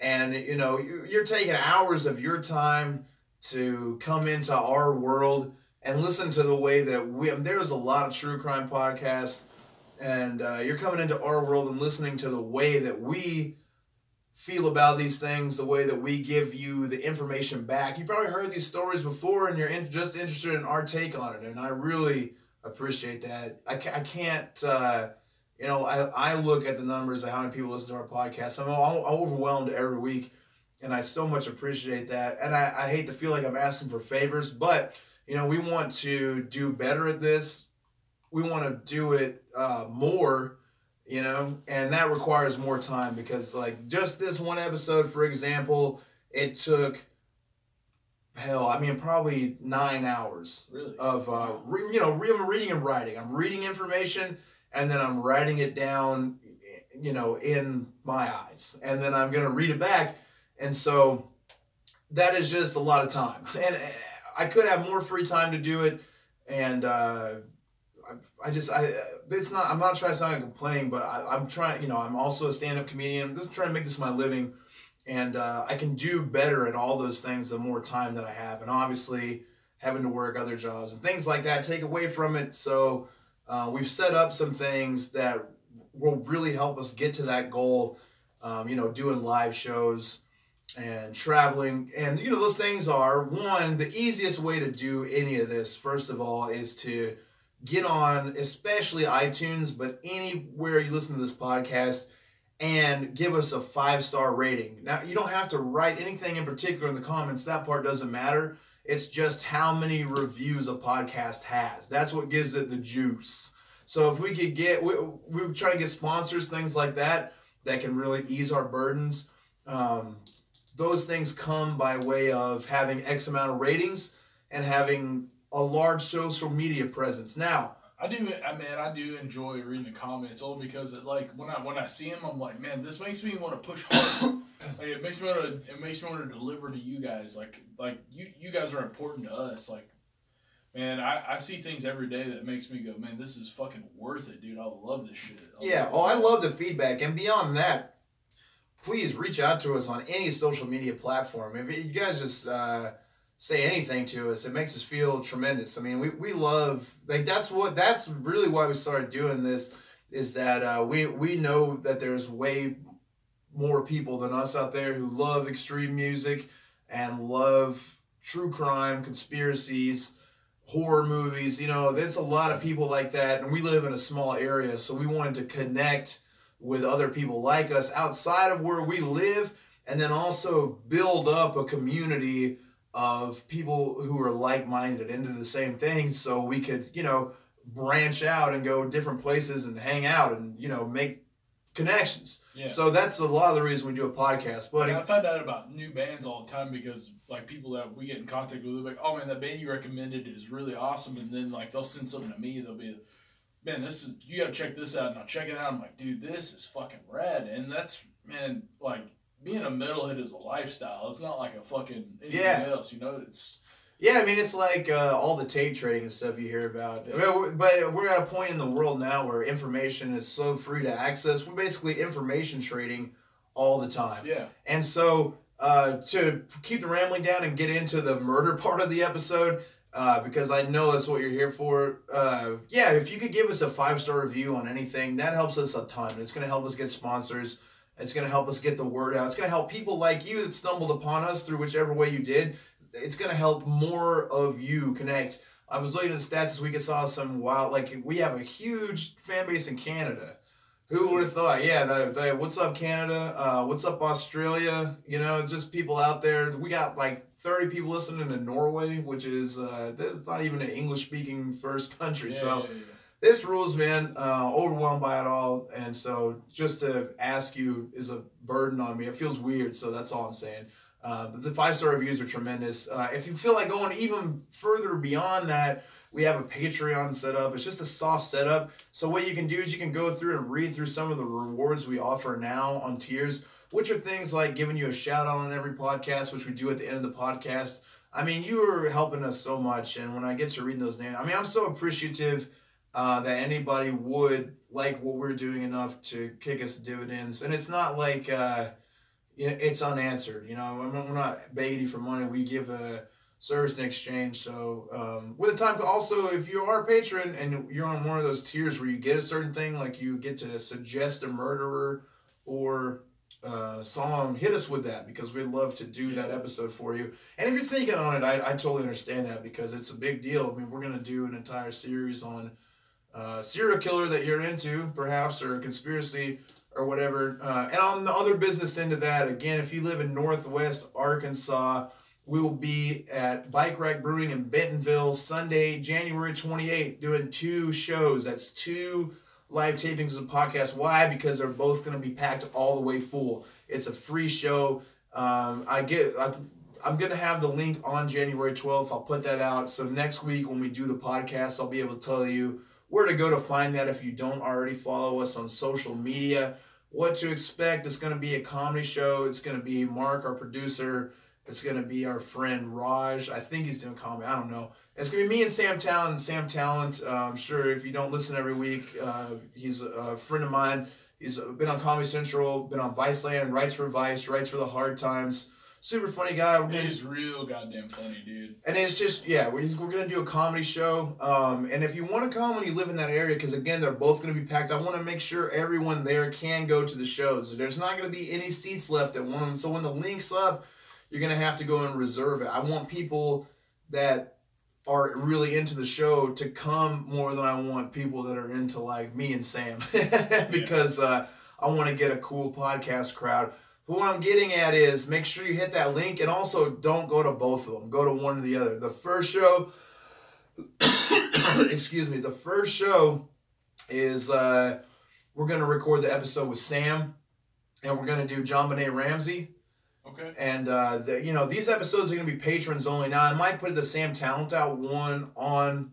and you're taking hours of your time to come into our world and listen to the way that there's a lot of true crime podcasts, and you're coming into our world and listening to the way that we feel about these things, the way that we give you the information back. You probably heard these stories before, and you're just interested in our take on it, and I really appreciate that. I can't, I look at the numbers of how many people listen to our podcast. I'm overwhelmed every week, and I so much appreciate that. And I hate to feel like I'm asking for favors, but we want to do better at this. We want to do it more, and that requires more time because, like, just this one episode, for example, it took, probably 9 hours of, reading and writing. I'm reading information, and then I'm writing it down, in my eyes. And then I'm going to read it back. And so that is just a lot of time. And I could have more free time to do it, and I'm not trying to sound like complaining, but I'm trying, I'm also a stand-up comedian. I'm just trying to make this my living, and I can do better at all those things the more time that I have, and obviously having to work other jobs and things like that take away from it. So we've set up some things that will really help us get to that goal, doing live shows and traveling. And those things are, one, the easiest way to do any of this, first of all, is to get on, especially iTunes, but anywhere you listen to this podcast, and give us a 5-star rating. Now, you don't have to write anything in particular in the comments. That part doesn't matter. It's just how many reviews a podcast has. That's what gives it the juice. So if we could get, we're trying to get sponsors, things like that can really ease our burdens. Those things come by way of having X amount of ratings and having a large social media presence. Now, I do enjoy reading the comments, only because when I see them, I'm like, man, this makes me want to push harder. Like, it makes me want to deliver to you guys. Like you guys are important to us. Like, man, I see things every day that makes me go, man, this is fucking worth it, dude. I love this shit. I love the feedback, and beyond that, please reach out to us on any social media platform. If you guys just say anything to us, it makes us feel tremendous. I mean, we love, like, that's really why we started doing this, is that we know that there's way more people than us out there who love extreme music and love true crime, conspiracies, horror movies. There's a lot of people like that, and we live in a small area, so we wanted to connect with other people like us outside of where we live, and then also build up a community of people who are like-minded into the same thing, so we could, branch out and go different places and hang out and, make connections. Yeah. So that's a lot of the reason we do a podcast. But I find out about new bands all the time because like people that we get in contact with, they're like, "Oh man, that band you recommended is really awesome," and then like they'll send something to me. They'll be, "Man, you got to check this out." And I'll check it out. I'm like, "Dude, this is fucking rad." And that's, man, like being a metalhead is a lifestyle. It's not like a fucking anything else. You know, it's. Yeah, I mean, it's like all the tape trading and stuff you hear about. Yeah. But we're at a point in the world now where information is so free to access. We're basically information trading all the time. Yeah. And so to keep the rambling down and get into the murder part of the episode, because I know that's what you're here for, if you could give us a 5-star review on anything, that helps us a ton. It's going to help us get sponsors. It's going to help us get the word out. It's going to help people like you that stumbled upon us through whichever way you did. It's going to help more of you connect. I was looking at the stats this week. I saw some wild, like, we have a huge fan base in Canada. Who would have thought? Yeah, what's up, Canada? What's up, Australia? You know, just people out there. We got like 30 people listening to Norway, which is, it's not even an English-speaking first country. This rules, man. Overwhelmed by it all. And so just to ask you is a burden on me. It feels weird, so that's all I'm saying. The 5-star reviews are tremendous. If you feel like going even further beyond that, we have a Patreon set up. It's just a soft setup. So what you can do is you can go through and read through some of the rewards we offer now on tiers, which are things like giving you a shout out on every podcast, which we do at the end of the podcast. I mean, you are helping us so much. And when I get to reading those names, I mean, I'm so appreciative that anybody would like what we're doing enough to kick us dividends. And it's not like it's unanswered. You know, we're not begging you for money. We give a service in exchange. So with the time, also, if you are a patron and you're on one of those tiers where you get a certain thing, like you get to suggest a murderer or song, hit us with that because we'd love to do that episode for you. And if you're thinking on it, I totally understand that because it's a big deal. I mean, we're going to do an entire series on serial killer that you're into, perhaps, or conspiracy or whatever. And on the other business end of that, again, if you live in Northwest Arkansas, we will be at Bike Rack Brewing in Bentonville Sunday, January 28th, doing 2 shows. That's 2 live tapings of the podcast. Why? Because they're both going to be packed all the way full. It's a free show. I'm going to have the link on January 12th. I'll put that out. So next week when we do the podcast, I'll be able to tell you where to go to find that if you don't already follow us on social media. What to expect. It's going to be a comedy show. It's going to be Mark, our producer. It's going to be our friend Raj. I think he's doing comedy. I don't know. It's going to be me and Sam Talent. Sam Talent, I'm sure if you don't listen every week, he's a friend of mine. He's been on Comedy Central, been on Viceland, writes for Vice, writes for The Hard Times. Super funny guy. He's real goddamn funny, dude. And it's just, we're going to do a comedy show. And if you want to come when you live in that area, because again, they're both going to be packed, I want to make sure everyone there can go to the shows. There's not going to be any seats left at one of them. So when the link's up, you're going to have to go and reserve it. I want people that are really into the show to come more than I want people that are into like me and Sam because I want to get a cool podcast crowd. But what I'm getting at is make sure you hit that link and also don't go to both of them. Go to one or the other. The first show, the first show is we're going to record the episode with Sam and we're going to do John Benet Ramsey. Okay. And, these episodes are going to be patrons only. Now, I might put the Sam Talent Out one on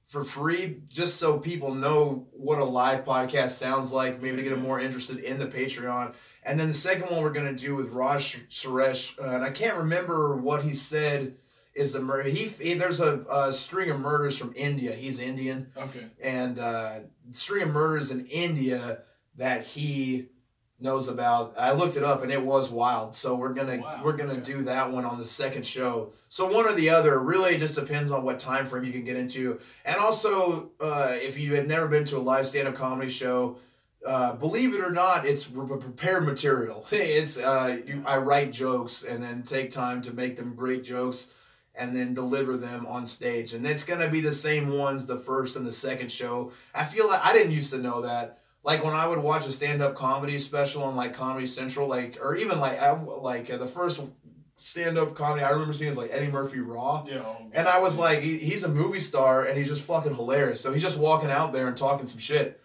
for free just so people know what a live podcast sounds like, maybe to get them more interested in the Patreon. And then the second one we're going to do with Raj Suresh, and I can't remember what he said is the murder. There's a string of murders from India. He's Indian. Okay. And string of murders in India that he knows about. I looked it up and it was wild. So we're gonna do that one on the second show. So one or the other really just depends on what time frame you can get into. And also, if you have never been to a live stand-up comedy show, believe it or not, it's prepared material. It's I write jokes and then take time to make them great jokes and then deliver them on stage. And it's gonna be the same ones the first and the second show. I feel like I didn't used to know that. Like when I would watch a stand-up comedy special on like Comedy Central, or even the first stand-up comedy I remember seeing is like Eddie Murphy Raw. Yeah. And I was like, he's a movie star and he's just fucking hilarious. So he's just walking out there and talking some shit.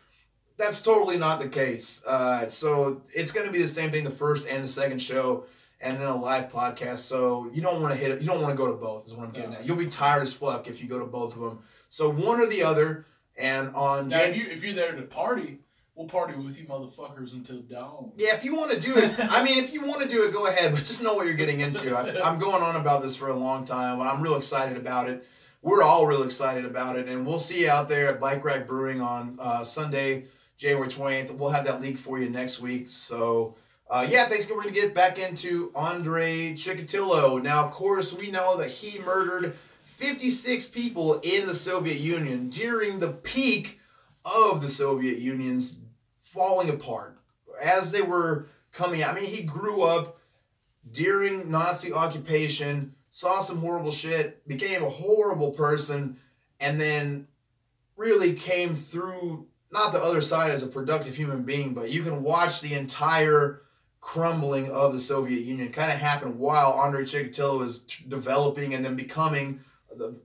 That's totally not the case. So it's going to be the same thing, the first and the second show, and then a live podcast. So you don't want to hit it. You don't want to go to both, is what I'm getting at. You'll be tired as fuck if you go to both of them. So one or the other. And on now, if you're there to party, we'll party with you motherfuckers until dawn. Yeah, if you want to do it, I mean, if you want to do it, go ahead. But just know what you're getting into. I'm going on about this for a long time. I'm real excited about it. We're all real excited about it. And we'll see you out there at Bike Rack Brewing on Sunday, January 20th. We'll have that leak for you next week. So, yeah, thanks. We're going to get back into Andrei Chikatilo. Now, of course, we know that he murdered 56 people in the Soviet Union during the peak of the Soviet Union's falling apart. As they were coming out, I mean, he grew up during Nazi occupation, saw some horrible shit, became a horrible person, and then really came through, not the other side as a productive human being, but you can watch the entire crumbling of the Soviet Union kind of happen while Andrei Chikatilo is developing and then becoming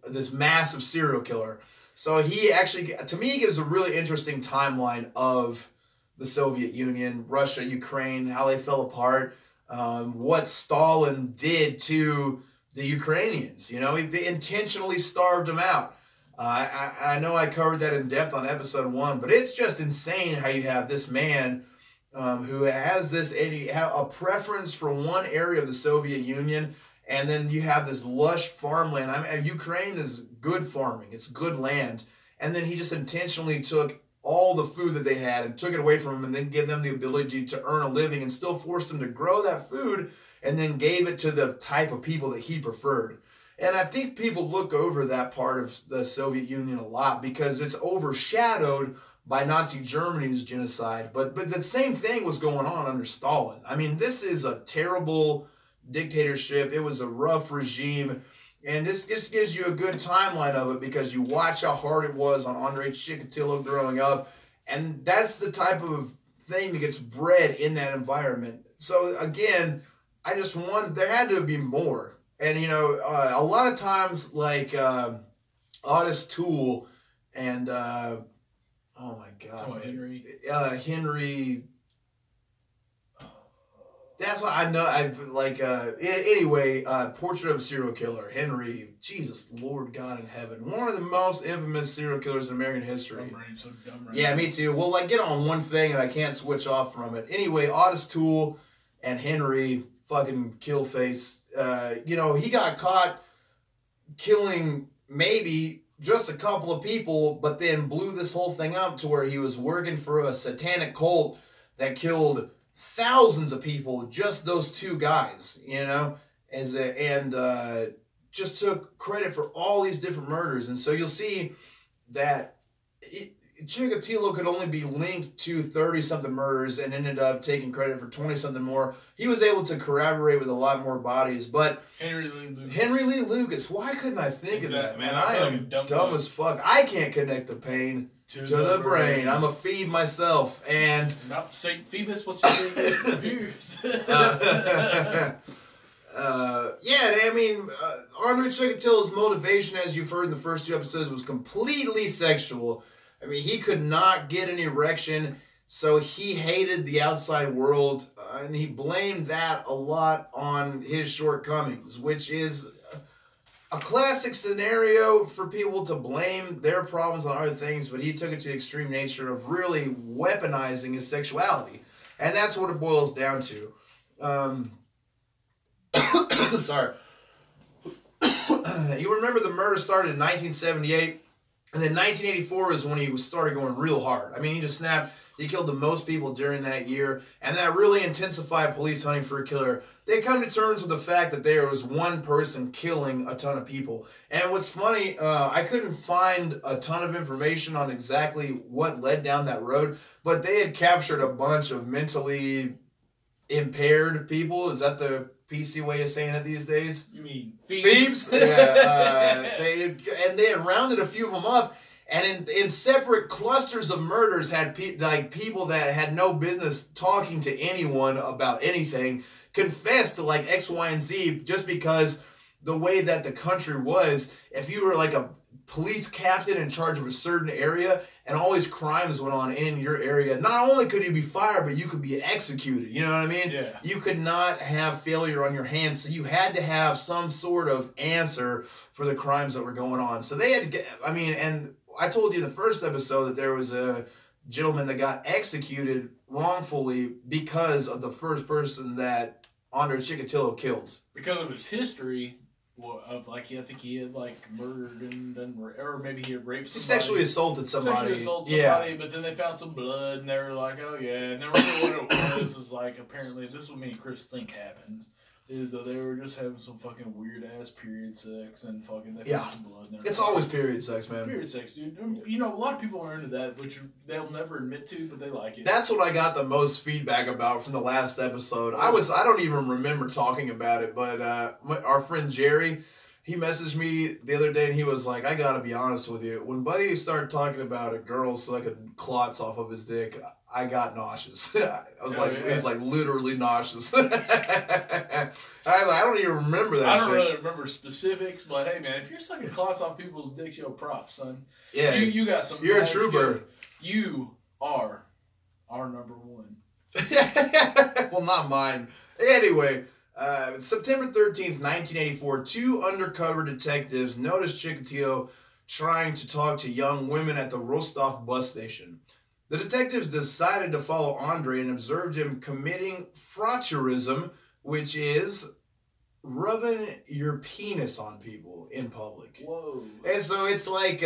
this massive serial killer. So he actually, to me, gives a really interesting timeline of the Soviet Union, Russia, Ukraine, how they fell apart, what Stalin did to the Ukrainians. You know, he intentionally starved them out. I know I covered that in depth on episode 1, but it's just insane how you have this man who has a preference for one area of the Soviet Union, and then you have this lush farmland. I mean, Ukraine is good farming. It's good land. And then he just intentionally took all the food that they had and took it away from them and then gave them the ability to earn a living and still forced them to grow that food and then gave it to the type of people that he preferred. And I think people look over that part of the Soviet Union a lot because it's overshadowed by Nazi Germany's genocide. But the same thing was going on under Stalin. I mean, this is a terrible dictatorship. It was a rough regime. And this just gives you a good timeline of it because you watch how hard it was on Andrei Chikatilo growing up. And that's the type of thing that gets bred in that environment. So again, I just want, there had to be more. And, you know, a lot of times, like Otis Toole and, oh my God. Henry. That's what I know. I've like, anyway, Portrait of a Serial Killer. Henry, Jesus, Lord God in heaven. One of the most infamous serial killers in American history. So dumb right yeah, now. me too. Well, I get on one thing and I can't switch off from it. Anyway, Otis Toole and Henry, fucking kill face. You know, he got caught killing maybe just a couple of people, but then blew this whole thing up to where he was working for a satanic cult that killed thousands of people, just those two guys, you know, and just took credit for all these different murders. And so you'll see that Chikatilo could only be linked to 30-something murders and ended up taking credit for 20-something more. He was able to corroborate with a lot more bodies, but Henry Lee Lucas, why couldn't I think of that, man? I am dumb as fuck. I can't connect the pain to the brain. I'm a Phoebe myself, and not Saint Phoebus. What's your name? Yeah, I mean, Andrei Chikatilo's motivation, as you've heard in the first 2 episodes, was completely sexual. I mean, he could not get an erection, so he hated the outside world, and he blamed that a lot on his shortcomings, which is a classic scenario for people to blame their problems on other things, but he took it to the extreme nature of really weaponizing his sexuality. And that's what it boils down to. Sorry. You remember the murder started in 1978, and then 1984 is when he started going real hard. I mean, he just snapped. He killed the most people during that year, and that really intensified police hunting for a killer. They come to terms with the fact that there was one person killing a ton of people. And what's funny, I couldn't find a ton of information on exactly what led down that road, but they had captured a bunch of mentally impaired people. Is that the PC way of saying it these days? You mean Phoebes? Yeah. They had rounded a few of them up, and in separate clusters of murders had people that had no business talking to anyone about anything confessed to like X, Y, and Z just because the way that the country was. If you were like police captain in charge of a certain area, and all these crimes went on in your area, not only could you be fired, but you could be executed. You know what I mean? Yeah. You could not have failure on your hands, so you had to have some sort of answer for the crimes that were going on. So they had to get, I mean, and I told you in the first episode that there was a gentleman that got executed wrongfully because of the first person that Andrei Chikatilo killed. Because of his history of, like, I think he had, like, murdered and done, or maybe he had raped somebody. Sexually assaulted somebody. Sexually assaulted somebody, but then they found some blood, and they were like, oh, yeah. And then what it was is, like, apparently, this is what me and Chris think happened, is that they were just having some fucking weird-ass period sex, and fucking they found some blood. And it's always period sex, man. Period sex, dude. You know, a lot of people are into that, which they'll never admit to, but they like it. That's what I got the most feedback about from the last episode. I don't even remember talking about it, but our friend Jerry, he messaged me the other day and he was like, I gotta be honest with you. When Buddy started talking about a girl sucking clots off of his dick, I got nauseous. I was He's like literally nauseous. I was like, I don't even remember that I don't really remember specifics, but hey, man, if you're sucking clots off people's dicks, yo, props, son. Yeah. You got some. You're a trooper. You are our number one. Well, not mine. Anyway, September 13th, 1984, two undercover detectives noticed Chikatilo trying to talk to young women at the Rostov bus station. The detectives decided to follow Andrei and observed him committing frotteurism, which is rubbing your penis on people in public. Whoa. And so it's like,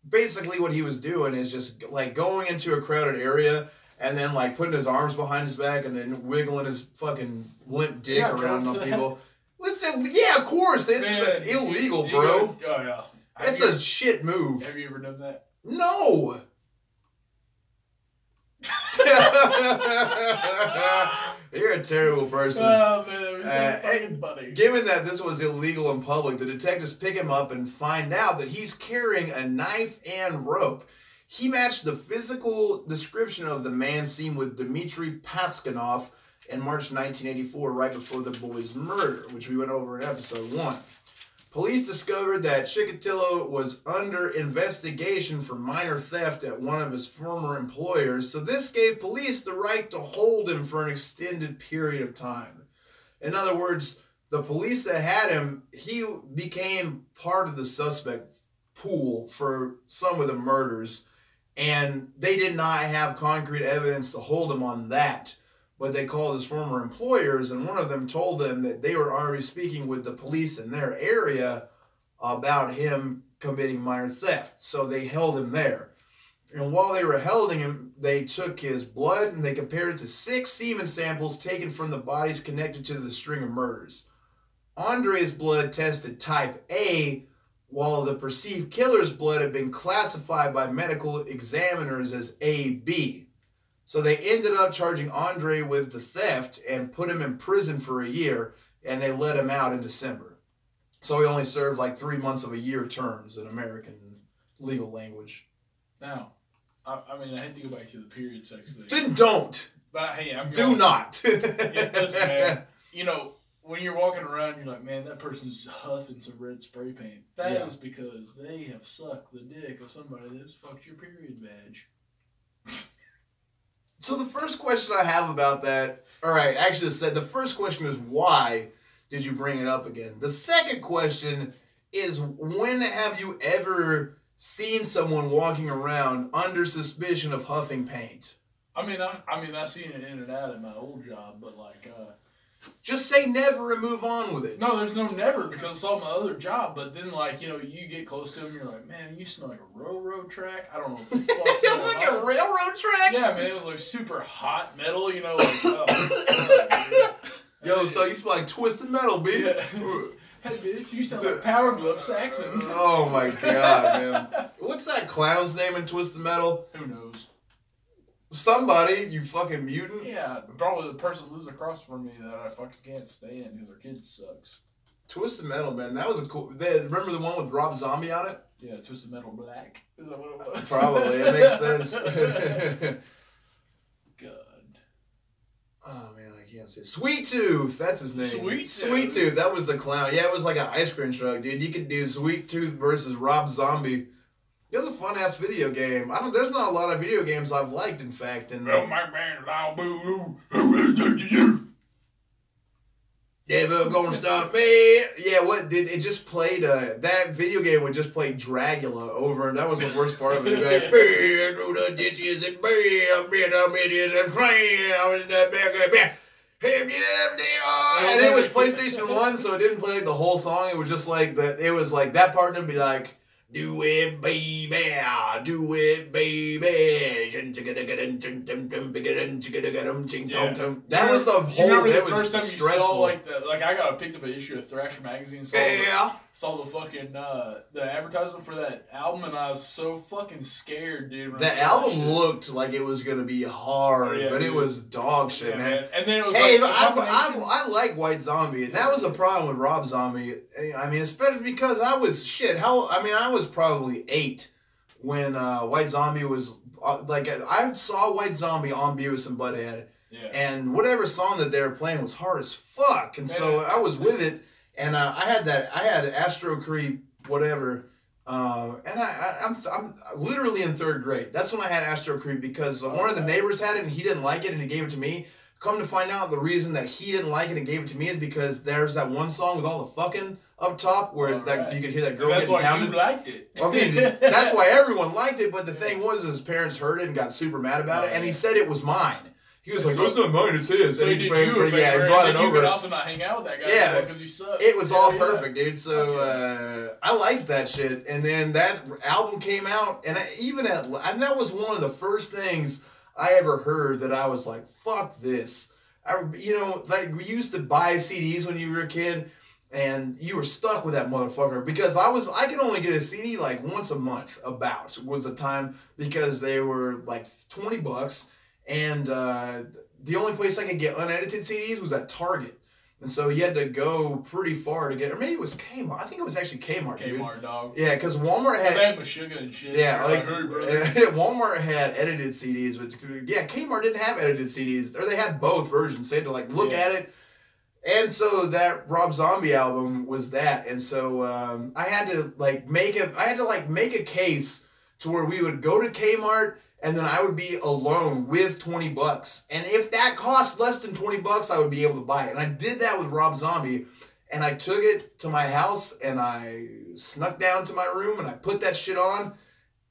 basically what he was doing is just like going into a crowded area and then like putting his arms behind his back and then wiggling his fucking limp dick around on people. Let's say, yeah, of course, it's illegal, bro. Oh, yeah. That's a shit move. Have you ever done that? No. You're a terrible person. Oh, man, that was so fucking funny. Given that this was illegal in public, the detectives pick him up and find out that he's carrying a knife and rope. He matched the physical description of the man seen with Dmitry Paskanov in March 1984, right before the boy's murder, which we went over in episode 1. Police discovered that Chikatilo was under investigation for minor theft at one of his former employers, so this gave police the right to hold him for an extended period of time. In other words, the police that had him, he became part of the suspect pool for some of the murders, and they did not have concrete evidence to hold him on that. But they called his former employers, and one of them told them that they were already speaking with the police in their area about him committing minor theft. So they held him there. And while they were holding him, they took his blood and they compared it to 6 semen samples taken from the bodies connected to the string of murders. Andrei's blood tested type A, while the perceived killer's blood had been classified by medical examiners as AB. So they ended up charging Andrei with the theft and put him in prison for a year, and they let him out in December. So he only served like 3 months of a year terms in American legal language. Now, I mean, I hate to go back to the period sex thing. Then don't. But hey, Do not. Yeah, listen, man. You know, when you're walking around, you're like, man, that person's huffing some red spray paint. That is because they have sucked the dick of somebody that's fucked your period badge. So the first question I have about that, all right, actually the first question is why did you bring it up again? The second question is when have you ever seen someone walking around under suspicion of huffing paint? I mean, I've seen it in and out at my old job, but like, just say never and move on with it. No, there's no never because it's all my other job. But then, like, you know, you get close to them, you're like, man, you smell like a railroad track. I don't know what the fuck's going on. Like a railroad track? Yeah, man, it was like super hot metal, you know. Like, yo, so you smell like twisted metal, B. Yeah. Hey, bitch, you sound like Power Glove Saxon. Oh my god, man. What's that clown's name in Twisted Metal? Who knows? Somebody, you fucking mutant. Yeah, probably the person who lives across from me that I fucking can't stand because their kid sucks. Twisted Metal, man, that was a cool. Remember the one with Rob Zombie on it? Yeah, Twisted Metal Black. Is that what it was? Probably, it makes sense. God. Oh man, I can't say Sweet Tooth. That's his name. Sweet Tooth. That was the clown. Yeah, it was like an ice cream truck, dude. You could do Sweet Tooth versus Rob Zombie. It was a fun ass video game. There's not a lot of video games I've liked, in fact. And oh my man, loud boo, who is that to you? Never gonna stop me. Yeah, what did it just played? That video game would just play Dragula over, and that was the worst part of it. Like, through the ditches and midges and and it was PlayStation 1, so it didn't play like the whole song. It was just like that. It was like that part would be like, do it, baby, do it, baby. That was the whole. Remember the was first time stressful. you saw like I picked up an issue of Thrasher magazine. Saw the fucking the advertisement for that album, and I was so fucking scared, dude. The album looked like it was gonna be hard, but it was dog shit, man. And then it was I like White Zombie, and that was a problem with Rob Zombie. I mean, especially because I was probably 8 when White Zombie was I saw White Zombie on Beavis and Butthead, and whatever song that they were playing was hard as fuck, and so I was with it, and I had Astro Creep, whatever, and I'm literally in 3rd grade. That's when I had Astro Creep because one of the neighbors had it and he didn't like it and he gave it to me. Come to find out, the reason that he didn't like it and gave it to me is because there's that one song with all the fucking up top where it's that you can hear that girl getting pounded. That's why you liked it. I mean, that's why everyone liked it, but the thing was his parents heard it and got super mad about it, and he said it was mine. He was like, "That's not mine, it's his." So and he brought it over. You could also not hang out with that guy. Yeah, because you suck. It was all perfect, dude. So I liked that shit, and then that album came out, and and that was one of the first things I ever heard that I was like, "Fuck this." Like we used to buy CDs when you were a kid, and you were stuck with that motherfucker because I could only get a CD like once a month. About was the time because they were like $20, and the only place I could get unedited CDs was at Target, and so you had to go pretty far to get. Or maybe it was Kmart. I think it was actually Kmart. Kmart, dog. Yeah, because Walmart had. They had Meshuggah and shit. Yeah, Walmart had edited CDs, but Kmart didn't have edited CDs, or they had both versions. So you had to look at it. And so that Rob Zombie album was that, and so I had to make a case to where we would go to Kmart, and then I would be alone with $20, and if that cost less than $20, I would be able to buy it. And I did that with Rob Zombie, and I took it to my house, and I snuck down to my room, and I put that shit on,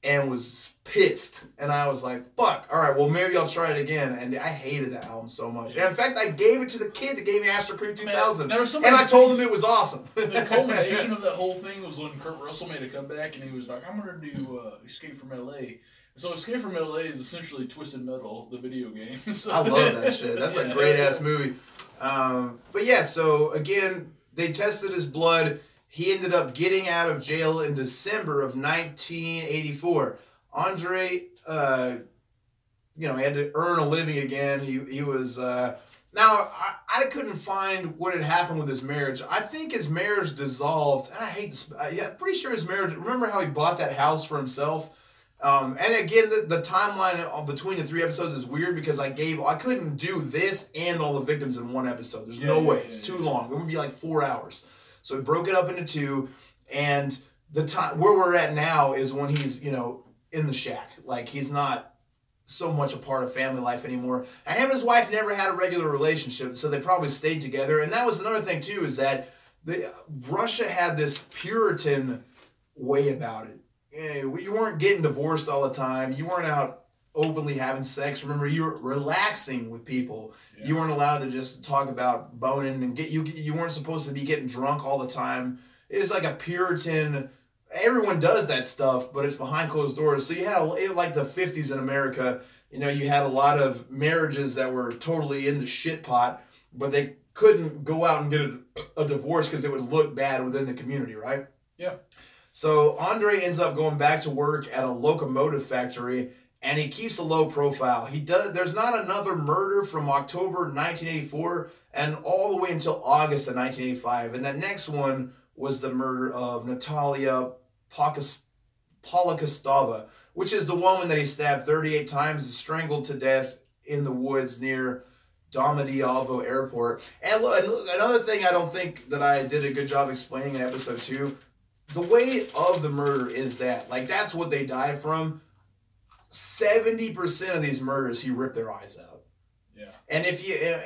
and was pissed. And I was like, fuck, all right, well, maybe I'll try it again. And I hated that album so much. And in fact, I gave it to the kid that gave me Astro Creep 2000. And I told him it was awesome. The culmination of that whole thing was when Kurt Russell made a comeback, and he was like, I'm going to do Escape from L.A. So Escape from L.A. is essentially Twisted Metal, the video game. So, I love that shit. That's a great-ass movie. But yeah, so again, they tested his blood. He ended up getting out of jail in December of 1984. Andrei, he had to earn a living again. He was... now, I couldn't find what had happened with his marriage. I think his marriage dissolved. And I hate this. I'm pretty sure his marriage... Remember how he bought that house for himself? And again, the timeline between the 3 episodes is weird because I couldn't do this and all the victims in one episode. There's no way. It's too long. It would be like 4 hours. So we broke it up into 2, and the time where we're at now is when he's, in the shack. Like, he's not so much a part of family life anymore. And him and his wife never had a regular relationship, so they probably stayed together. And that was another thing, too, is that Russia had this Puritan way about it. You weren't getting divorced all the time. You weren't out openly having sex. Remember, you were relaxing with people. Yeah. You weren't allowed to just talk about boning and you weren't supposed to be getting drunk all the time. It's like a Puritan. Everyone does that stuff, but it's behind closed doors. So you had like the 50s in America. You had a lot of marriages that were totally in the shit pot, but they couldn't go out and get a divorce because it would look bad within the community, right? Yeah. So Andrei ends up going back to work at a locomotive factory, and he keeps a low profile. There's not another murder from October 1984 and all the way until August of 1985. And that next one was the murder of Natalia Polokostova, which is the woman that he stabbed 38 times and strangled to death in the woods near Domodedovo Airport. And look, another thing I don't think that I did a good job explaining in episode 2, the way of the murder is that, like, that's what they died from. 70% of these murders, he ripped their eyes out. Yeah.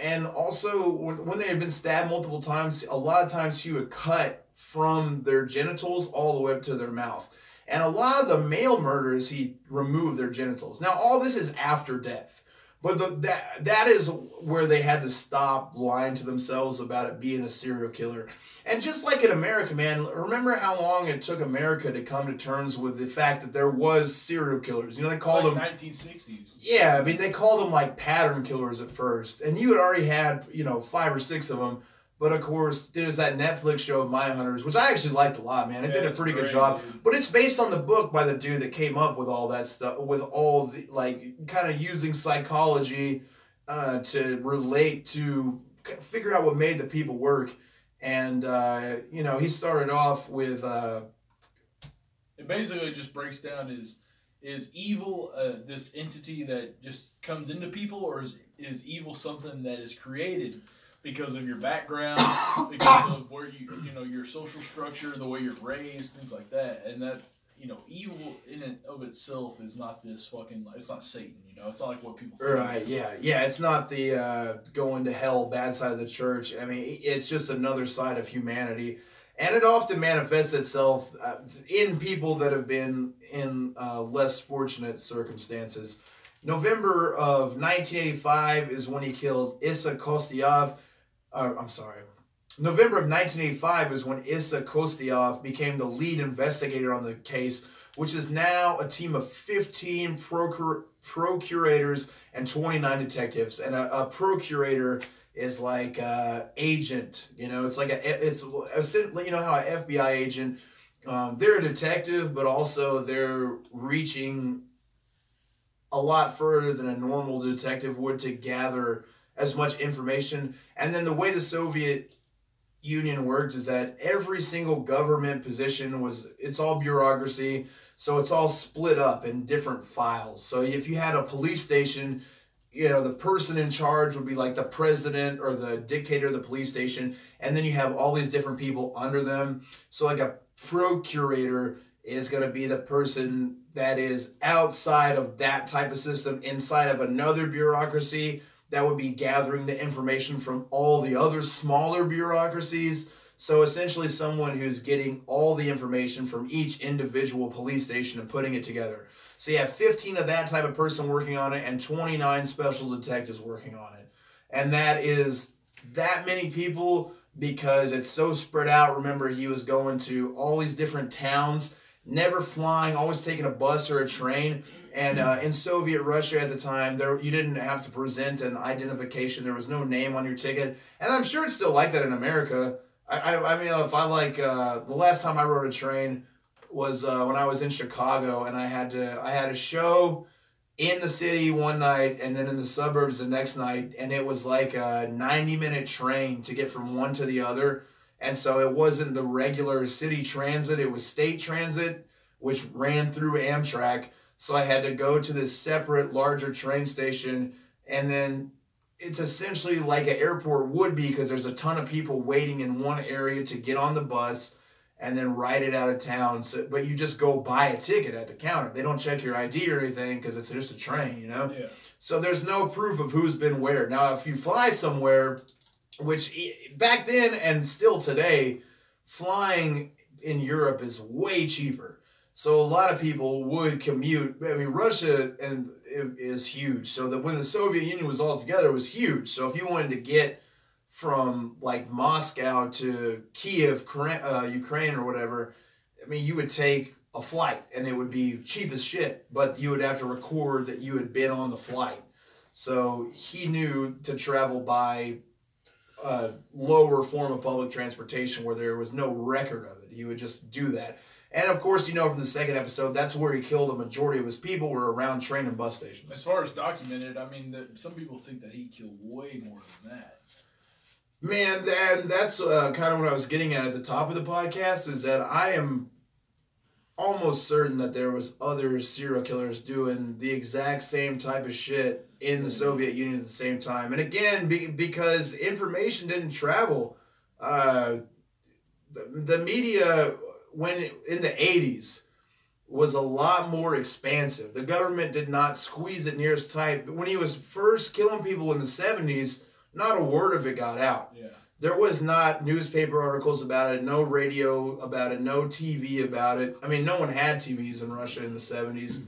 And also when they had been stabbed multiple times, a lot of times he would cut from their genitals all the way up to their mouth. And a lot of the male murders, he removed their genitals. Now, all this is after death. But that is where they had to stop lying to themselves about it being a serial killer. And just like in America, man, remember how long it took America to come to terms with the fact that there was serial killers. You know, they called them 1960s. Yeah, I mean, they called them like pattern killers at first. And you had already had, 5 or 6 of them. But of course, there's that Netflix show, Mindhunters, which I actually liked a lot, man. It did a pretty good job. Dude. But it's based on the book by the dude that came up with all that stuff, with all the, like, kind of using psychology to relate to figure out what made the people work. And, he started off with... It basically just breaks down is evil this entity that just comes into people, or is evil something that is created because of your background, because of where your social structure, the way you're raised, things like that. And that, evil in and of itself is not this fucking, it's not Satan, it's not like what people think. Right, yeah, it's not the going to hell bad side of the church. I mean, it's just another side of humanity. And it often manifests itself in people that have been in less fortunate circumstances. November of 1985 is when he killed Issa Kostyov. November of 1985 is when Issa Kostyov became the lead investigator on the case, which is now a team of 15 procurators and 29 detectives. And a procurator is like agent, it's like it's how an FBI agent, they're a detective, but also they're reaching a lot further than a normal detective would to gather as much information. And then the way the Soviet Union worked is that every single government position it's all bureaucracy, so it's all split up in different files. So if you had a police station, the person in charge would be like the president or the dictator of the police station, and then you have all these different people under them. So like a procurator is going to be the person that is outside of that type of system, inside of another bureaucracy that would be gathering the information from all the other smaller bureaucracies. So essentially someone who's getting all the information from each individual police station and putting it together. So you have 15 of that type of person working on it and 29 special detectives working on it. And that is that many people because it's so spread out. Remember, he was going to all these different towns, never flying, always taking a bus or a train. And in Soviet Russia at the time, you didn't have to present an identification. There was no name on your ticket. And I'm sure it's still like that in America. I mean, the last time I rode a train was when I was in Chicago, and I had a show in the city one night and then in the suburbs the next night, and it was like a 90-minute train to get from one to the other. And so it wasn't the regular city transit, it was state transit, which ran through Amtrak. So I had to go to this separate, larger train station, and then it's essentially like an airport would be because there's a ton of people waiting in one area to get on the bus and then ride it out of town. So, but you just go buy a ticket at the counter. They don't check your ID or anything because it's just a train, Yeah. So there's no proof of who's been where. Now, if you fly somewhere, which back then and still today, flying in Europe is way cheaper. So a lot of people would commute. I mean, Russia is huge. So that when the Soviet Union was all together, it was huge. So if you wanted to get from like Moscow to Kiev, Ukraine or whatever, I mean, you would take a flight and it would be cheap as shit, but you would have to record that you had been on the flight. So he knew to travel by a lower form of public transportation where there was no record of it. He would just do that. And of course, from the second episode, that's where he killed the majority of his people were around train and bus stations. As far as documented, I mean, some people think that he killed way more than that. Man, and that's kind of what I was getting at the top of the podcast, is that I am almost certain that there was other serial killers doing the exact same type of shit in the Soviet Union at the same time. And again, because information didn't travel, the media, when in the 80s, was a lot more expansive. The government did not squeeze it near as tight. But when he was first killing people in the 70s, not a word of it got out. Yeah. There was not newspaper articles about it, no radio about it, no TV about it. I mean, no one had TVs in Russia in the 70s.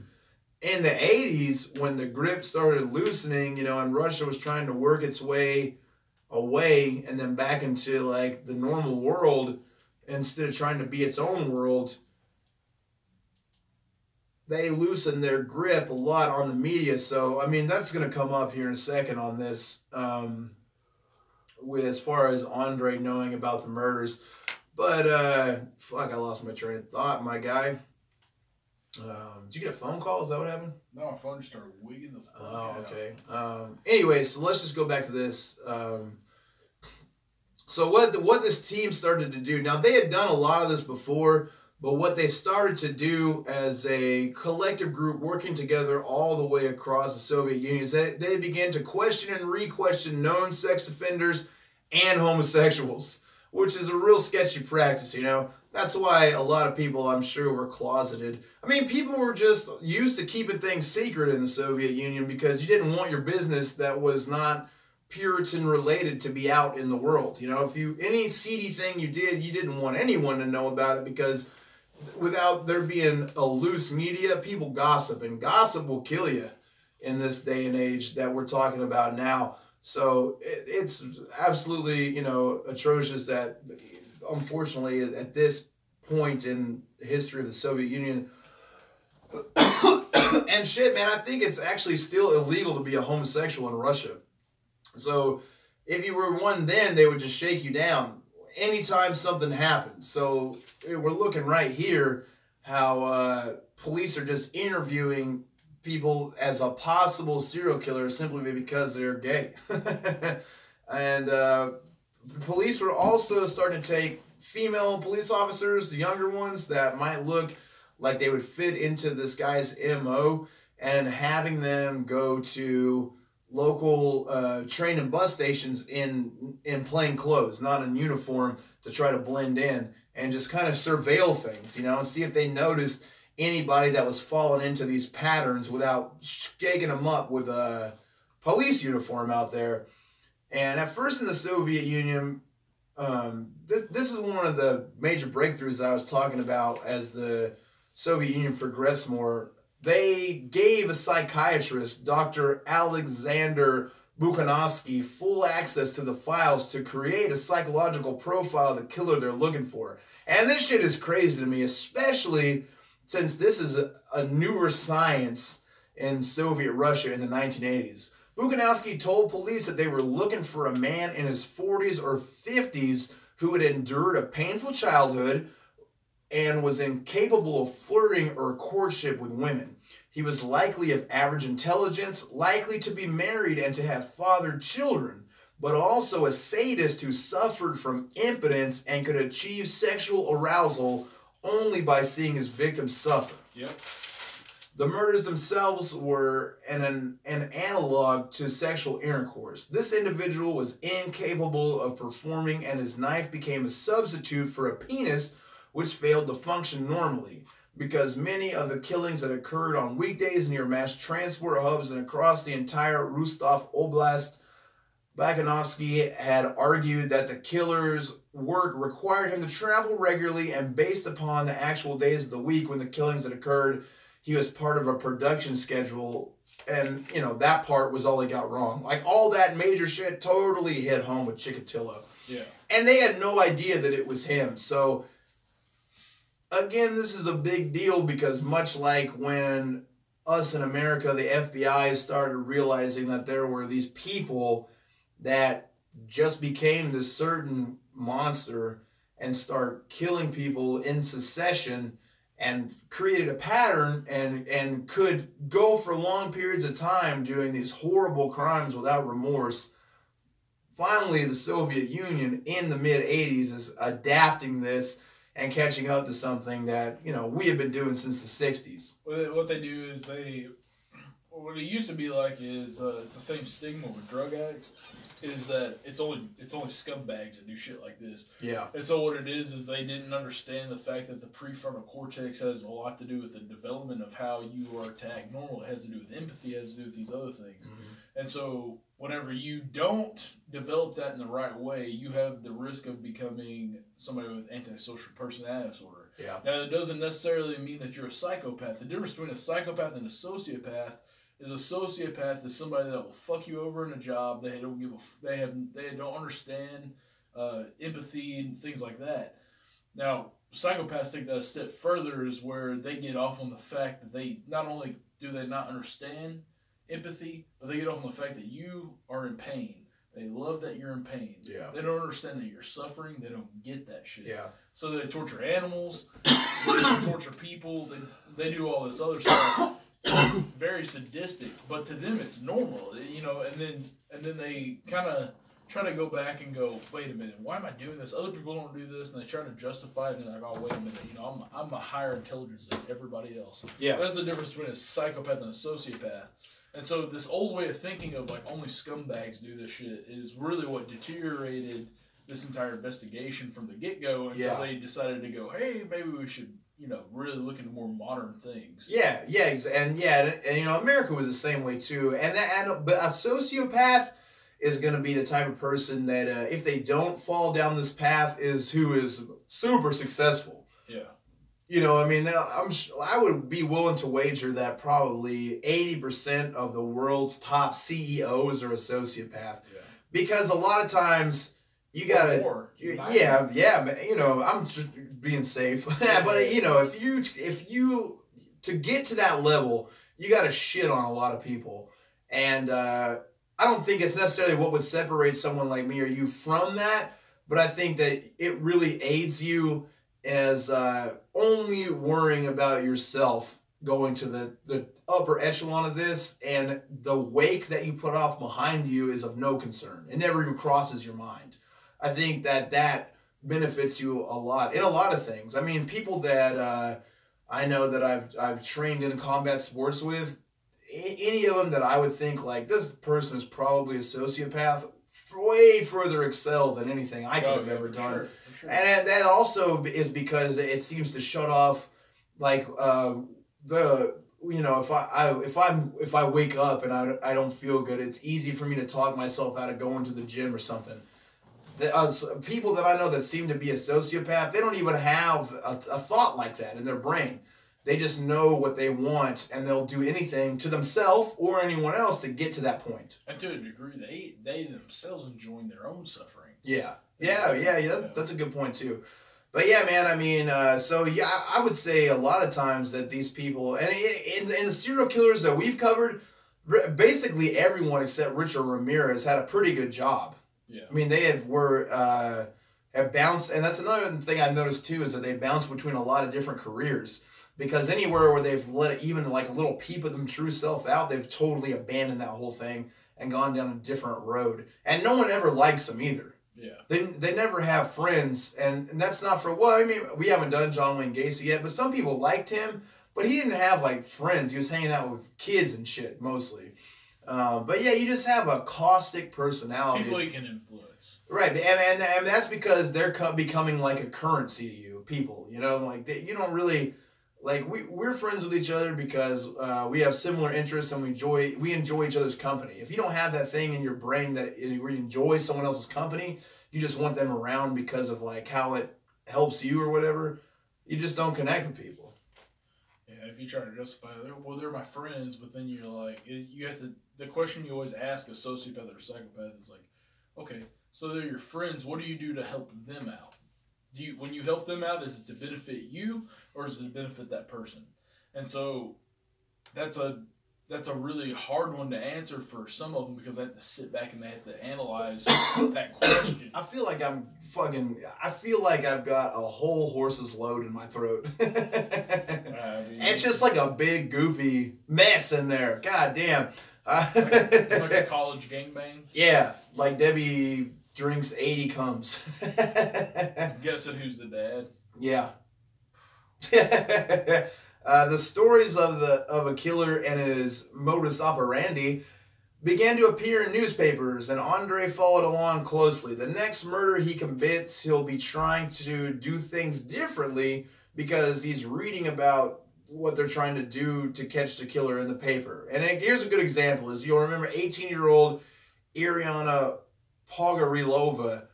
In the 80s, when the grip started loosening, and Russia was trying to work its way away and then back into like the normal world instead of trying to be its own world, they loosened their grip a lot on the media. So, I mean, that's going to come up here in a second on this, with as far as Andrei knowing about the murders. But, fuck, I lost my train of thought, my guy. Did you get a phone call? Is that what happened? No, my phone just started wigging the fuck Oh, out. okay. Anyway, so let's just go back to this. So what this team started to do, now they had done a lot of this before, but what they started to do as a collective group working together all the way across the Soviet Union is they began to question and re-question known sex offenders and homosexuals, which is a real sketchy practice, That's why a lot of people, I'm sure, were closeted. I mean, people were just used to keeping things secret in the Soviet Union because you didn't want your business that was not Puritan related to be out in the world. If any seedy thing you did, you didn't want anyone to know about it because without there being a loose media, people gossip, and gossip will kill you in this day and age that we're talking about now. So it's absolutely, atrocious that, unfortunately, at this point in the history of the Soviet Union, and shit, man, I think it's actually still illegal to be a homosexual in Russia. So if you were one then, they would just shake you down anytime something happens. So we're looking right here how police are just interviewing people as a possible serial killer simply because they're gay. And the police were also starting to take female police officers, the younger ones that might look like they would fit into this guy's MO, and having them go to local train and bus stations in plain clothes, not in uniform, to try to blend in and just kind of surveil things, and see if they noticed anybody that was falling into these patterns without shaking them up with a police uniform out there. And at first in the Soviet Union, this is one of the major breakthroughs that I was talking about as the Soviet Union progressed more. They gave a psychiatrist, Dr. Alexander Bukhanovsky, full access to the files to create a psychological profile of the killer they're looking for. And this shit is crazy to me, especially since this is a newer science in Soviet Russia in the 1980s. Bukhanovsky told police that they were looking for a man in his 40s or 50s who had endured a painful childhood and was incapable of flirting or courtship with women. He was likely of average intelligence, likely to be married and to have fathered children, but also a sadist who suffered from impotence and could achieve sexual arousal only by seeing his victims suffer. Yep. The murders themselves were an analog to sexual intercourse. This individual was incapable of performing, and his knife became a substitute for a penis which failed to function normally. Because many of the killings that occurred on weekdays near mass transport hubs and across the entire Rostov Oblast, Bukhanovsky had argued that the killer's work required him to travel regularly, and based upon the actual days of the week when the killings had occurred, he was part of a production schedule, and, that part was all he got wrong. Like, all that major shit totally hit home with Chikatilo. Yeah. And they had no idea that it was him. So, again, this is a big deal because much like when us in America, the FBI started realizing that there were these people that just became this certain monster and start killing people in succession and created a pattern and could go for long periods of time doing these horrible crimes without remorse. Finally, the Soviet Union in the mid-'80s is adapting this and catching up to something that, we have been doing since the 60s. What they do is what it used to be like is it's the same stigma with drug addicts. Is that it's only scumbags that do shit like this. Yeah. And so what it is they didn't understand the fact that the prefrontal cortex has a lot to do with the development of how you are to act normal. It has to do with empathy. It has to do with these other things. Mm-hmm. And so whenever you don't develop that in the right way, you have the risk of becoming somebody with antisocial personality disorder. Yeah. Now, that doesn't necessarily mean that you're a psychopath. The difference between a psychopath and a sociopath is a sociopath is somebody that will fuck you over in a job. They don't they don't understand empathy and things like that. Now, psychopaths take that a step further, is where they get off on the fact that they not only do they not understand empathy, but they get off on the fact that you are in pain. They love that you're in pain. Yeah. They don't understand that you're suffering. They don't get that shit. Yeah. So they torture animals. They torture people. They do all this other stuff. Very sadistic, but to them it's normal, you know. And then they kind of try to go back and go, wait a minute, why am I doing this? Other people don't do this, and they try to justify it. And they're like, oh, wait a minute, you know, I'm a higher intelligence than everybody else. Yeah. That's the difference between a psychopath and a sociopath. And so this old way of thinking of like only scumbags do this shit is really what deteriorated this entire investigation from the get-go until they decided to go, hey, maybe we should, you know, really look into more modern things. And you know, America was the same way too. But a sociopath is going to be the type of person that if they don't fall down this path who is super successful. Yeah. You know, I mean, I would be willing to wager that probably 80% of the world's top CEOs are a sociopath. Yeah. Because a lot of times you gotta, you know, I'm just being safe. But you know, if you to get to that level, you gotta shit on a lot of people, and I don't think it's necessarily what would separate someone like me or you from that, but I think that it really aids you as only worrying about yourself going to the upper echelon of this, and the wake that you put off behind you is of no concern. It never even crosses your mind. I think that benefits you a lot in a lot of things. I mean, people that I know that I've trained in combat sports with, any of them that I would think like this person is probably a sociopath, way further excel than anything I could have ever done. Sure. And that also is because it seems to shut off like you know, if I wake up and I don't feel good, it's easy for me to talk myself out of going to the gym or something. People that I know that seem to be a sociopath, they don't even have a thought like that in their brain. They just know what they want, and they'll do anything to themselves or anyone else to get to that point. And to a degree, they themselves enjoying their own suffering. That's a good point too. But yeah, man, I mean, I would say a lot of times that these people, and in the serial killers that we've covered, basically everyone except Richard Ramirez had a pretty good job. Yeah. I mean, they have bounced, and that's another thing I've noticed too, is that they bounce between a lot of different careers. Because anywhere where they've let even like a little peep of them true self out, they've totally abandoned that whole thing and gone down a different road. And no one ever likes them either. Yeah. They never have friends, and that's not for, well, I mean, we haven't done John Wayne Gacy yet, but some people liked him, but he didn't have like friends. He was hanging out with kids and shit mostly. But yeah, you just have a caustic personality. People you can influence. Right, and that's because they're becoming like a currency to you, people. You know, like you don't really, like we're friends with each other because we have similar interests and we enjoy each other's company. If you don't have that thing in your brain that you enjoy someone else's company, you just want them around because of like how it helps you or whatever, you just don't connect with people. Yeah, if you try to justify, they're my friends, but then you're like, you have to. The question you always ask a sociopath or psychopath is like, okay, so they're your friends. What do you do to help them out? When you help them out, is it to benefit you or is it to benefit that person? And so that's a really hard one to answer for some of them because they have to sit back and they have to analyze that question. I feel like I've got a whole horse's load in my throat. It's just like a big goopy mess in there. God damn. Like a college gangbang? Yeah, like Debbie drinks 80 comes. I'm guessing who's the dad? Yeah. The stories of a killer and his modus operandi began to appear in newspapers, and Andrei followed along closely. The next murder he commits, he'll be trying to do things differently because he's reading about what they're trying to do to catch the killer in the paper. And here's a good example: is you'll remember 18-year-old Iriana Pogarilova.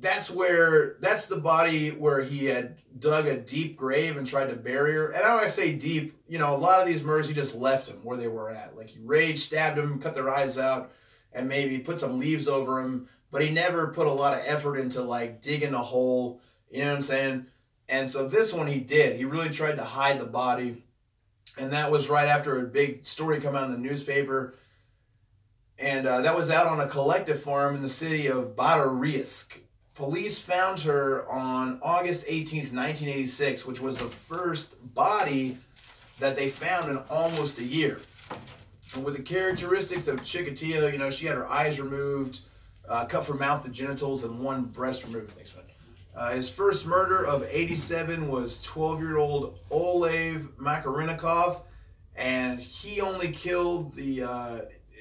That's the body where he had dug a deep grave and tried to bury her. And when I say deep, a lot of these murders, he just left them where they were at. Like, he raged, stabbed them, cut their eyes out, and maybe put some leaves over them. But he never put a lot of effort into, like, digging a hole. You know what I'm saying? And so this one he did. He really tried to hide the body. And that was right after a big story come out in the newspaper. And that was out on a collective farm in the city of Badariysk. Police found her on August 18th, 1986, which was the first body that they found in almost a year. And with the characteristics of Chikatilo, she had her eyes removed, cut from mouth to genitals, and one breast removed. Thanks, man. His first murder of 87 was 12-year-old Olev Makarinikov, and he only killed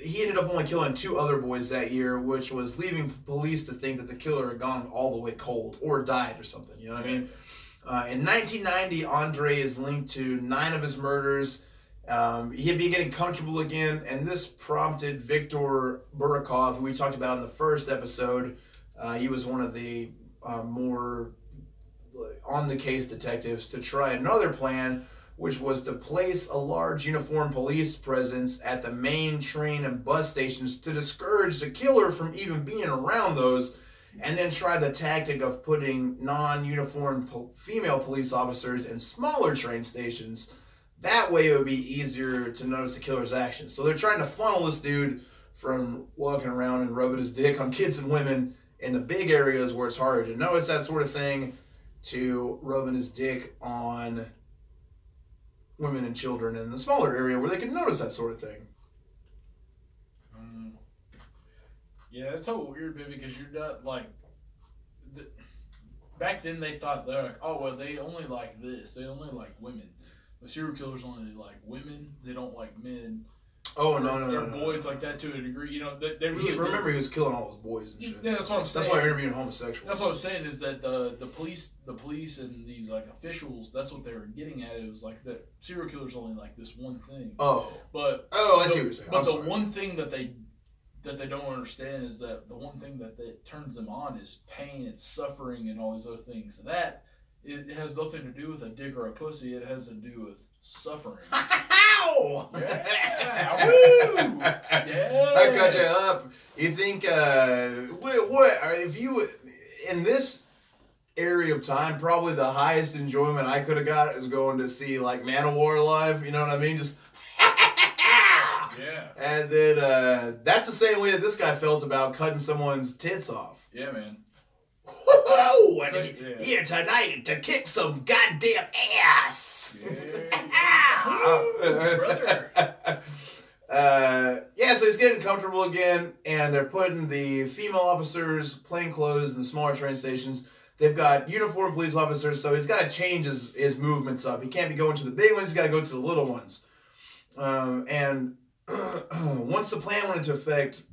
he ended up only killing 2 other boys that year, which was leaving police to think that the killer had gone all the way cold or died or something. You know what I mean? In 1990, Andrei is linked to 9 of his murders. He'd be getting comfortable again, and this prompted Viktor Burakov, who we talked about in the first episode. He was one of the more on-the-case detectives, to try another plan, which was to place a large uniformed police presence at the main train and bus stations to discourage the killer from even being around those, and then try the tactic of putting non-uniformed female police officers in smaller train stations. That way it would be easier to notice the killer's actions. So they're trying to funnel this dude from walking around and rubbing his dick on kids and women in the big areas where it's harder to notice that sort of thing, to rubbing his dick on women and children in the smaller area where they can notice that sort of thing. Yeah, it's so weird, man, because you're not like... back then they thought, they're like, oh, well, they only like this. They only like women. The serial killers only like women. They don't like men. Oh, no. They're boys like that to a degree. They really... Remember, he was killing all those boys and shit. Yeah, that's what I'm saying. That's why they're interviewing homosexuals. That's what I'm saying, is that the police and these, like, officials, that's what they were getting at. It was like that serial killers only like this one thing. Oh. I see what you're saying. But the one thing that they don't understand is that the one thing that turns them on is pain and suffering and all these other things. So that it has nothing to do with a dick or a pussy. It has to do with suffering. Ow! Yeah. Woo! Yeah. I cut you up. You think what if you in this area of time, probably the highest enjoyment I could have got is going to see, like, Manowar live. You know what I mean? Just yeah. And then that's the same way that this guy felt about cutting someone's tits off. Yeah, man. Whoa! So, here tonight to kick some goddamn ass. Yeah. Brother. Yeah, so he's getting comfortable again, and they're putting the female officers, plain clothes, in the smaller train stations. They've got uniformed police officers, so he's got to change his movements up. He can't be going to the big ones, he's got to go to the little ones. And once the plan went into effect,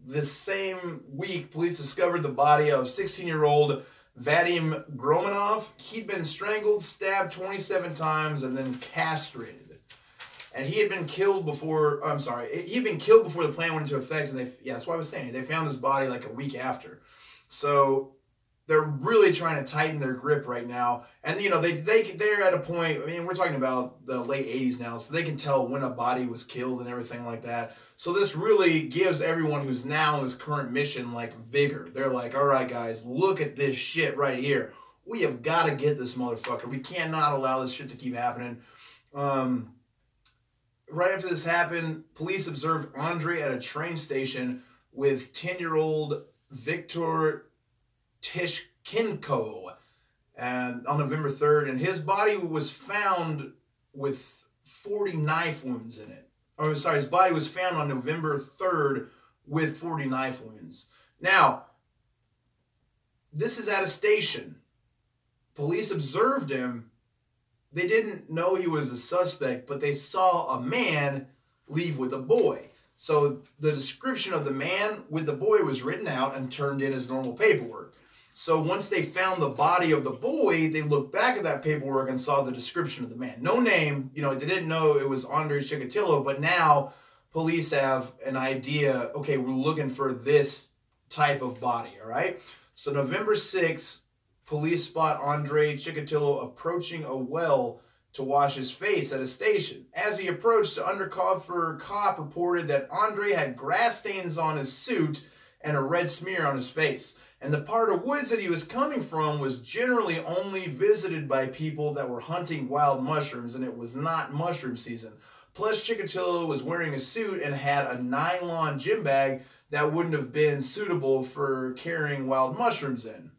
this same week, police discovered the body of 16-year-old Vadim Gromanov. He'd been strangled, stabbed 27 times, and then castrated. And he had been killed before, he'd been killed before the plan went into effect, and that's what I was saying. They found his body like a week after. So they're really trying to tighten their grip right now. And, they're at a point, I mean, we're talking about the late 80s now, so they can tell when a body was killed and everything like that. So this really gives everyone who's now in this current mission, like, vigor. They're like, all right, guys, look at this shit right here. We have got to get this motherfucker. We cannot allow this shit to keep happening. Right after this happened, police observed Andrei at a train station with 10-year-old Viktor Tishkinko and on November 3rd, and his body was found with 40 knife wounds in it. His body was found on November 3rd with 40 knife wounds. Now, this is at a station. Police observed him they didn't know he was a suspect, but they saw a man leave with a boy. So the description of the man with the boy was written out and turned in as normal paperwork. So once they found the body of the boy, they looked back at that paperwork and saw the description of the man. No name, they didn't know it was Andrei Chikatilo, but now police have an idea, okay, we're looking for this type of body, all right? So November 6th, police spot Andrei Chikatilo approaching a well to wash his face at a station. As he approached, the undercover cop reported that Andrei had grass stains on his suit and a red smear on his face. And the part of woods that he was coming from was generally only visited by people that were hunting wild mushrooms, and it was not mushroom season. Plus, Chikatilo was wearing a suit and had a nylon gym bag that wouldn't have been suitable for carrying wild mushrooms in.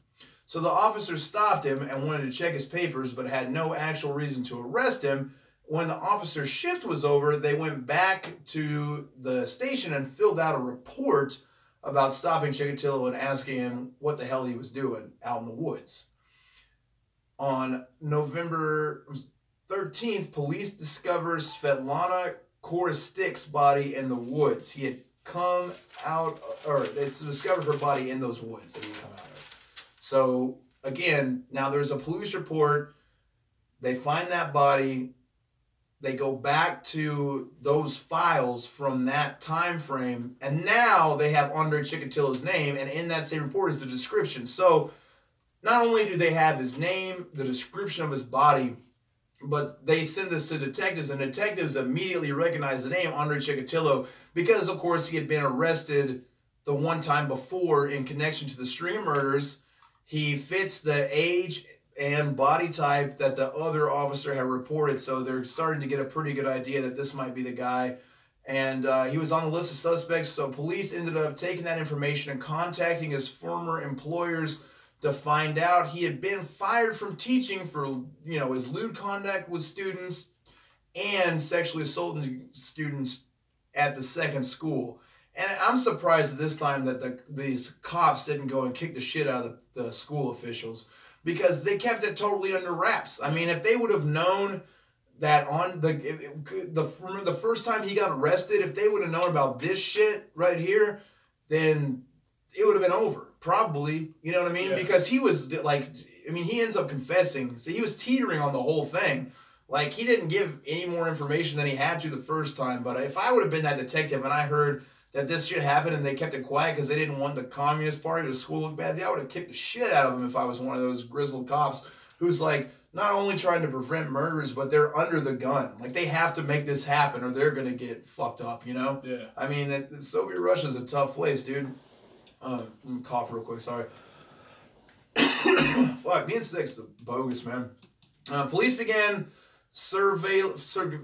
So the officer stopped him and wanted to check his papers, but had no actual reason to arrest him. When the officer's shift was over, they went back to the station and filled out a report about stopping Chikatilo and asking him what the hell he was doing out in the woods. On November 13th, police discovered Svetlana Korostik's body in the woods. He had come out, or they discovered her body in those woods that he had come out of. So, again, now there's a police report. They find that body. They go back to those files from that time frame, and now they have Andrei Chikatilo's name, and in that same report is the description. So, not only do they have his name, the description of his body, but they send this to detectives, and detectives immediately recognize the name Andrei Chikatilo because, of course, he had been arrested the one time before in connection to the string of murders. He fits the age and body type that the other officer had reported, so they're starting to get a pretty good idea that this might be the guy. And he was on the list of suspects, so police ended up taking that information and contacting his former employers to find out he had been fired from teaching for, his lewd conduct with students and sexually assaulting students at the second school. And I'm surprised at this time that these cops didn't go and kick the shit out of the school officials, because they kept it totally under wraps. I mean, if they would have known that on the first time he got arrested, if they would have known about this shit right here, then it would have been over. Probably, you know what I mean? Yeah. Because he was he ends up confessing. So he was teetering on the whole thing. Like, he didn't give any more information than he had to the first time. But if I would have been that detective and I heard that this shit happened and they kept it quiet because they didn't want the Communist Party to school look bad, I would have kicked the shit out of him if I was one of those grizzled cops who's like not only trying to prevent murders, but they're under the gun. Like, they have to make this happen or they're gonna get fucked up, Yeah. I mean, Soviet Russia's a tough place, dude. Let me cough real quick, sorry. Fuck, being sick's bogus, man. Police began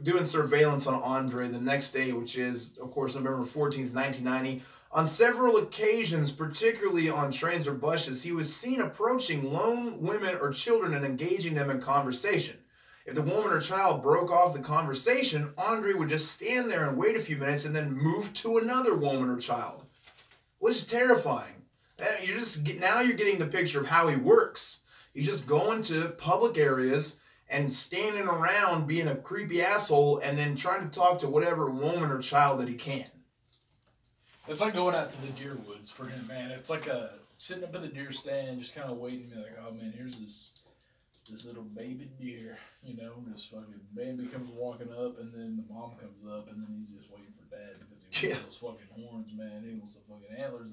doing surveillance on Andrei the next day, which is, of course, November 14th, 1990. On several occasions, particularly on trains or buses, he was seen approaching lone women or children and engaging them in conversation. If the woman or child broke off the conversation, Andrei would just stand there and wait a few minutes and then move to another woman or child, which is terrifying. Now you're getting the picture of how he works. He's just going to public areas and standing around being a creepy asshole and then trying to talk to whatever woman or child that he can. It's like going out to the deer woods for him, man. It's like sitting up in the deer stand, just kind of waiting to be like, oh man, here's this little baby deer, just fucking baby comes walking up, and then the mom comes up, and then he's just waiting for dad because he wants those fucking horns, man. He wants the fucking antlers.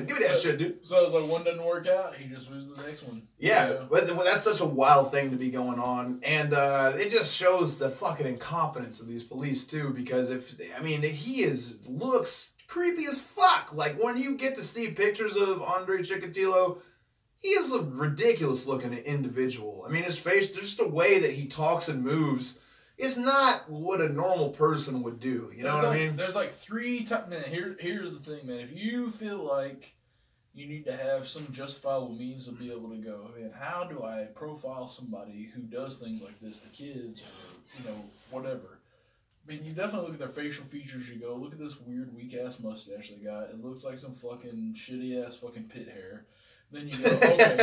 Give me that shit, dude. So it's like one doesn't work out, he just moves to the next one. Yeah, but that's such a wild thing to be going on, and it just shows the fucking incompetence of these police too. Because he looks creepy as fuck. Like, when you get to see pictures of Andrei Chikatilo, he is a ridiculous looking individual. I mean, his face, just the way that he talks and moves, is not what a normal person would do. You know what I mean? There's like three types. Man, here's the thing, man. If you feel like you need to have some justifiable means to be able to go, man, how do I profile somebody who does things like this to kids or, whatever? I mean, you definitely look at their facial features. You go, look at this weird, weak-ass mustache they got. It looks like some fucking shitty-ass fucking pit hair. Then you go, okay,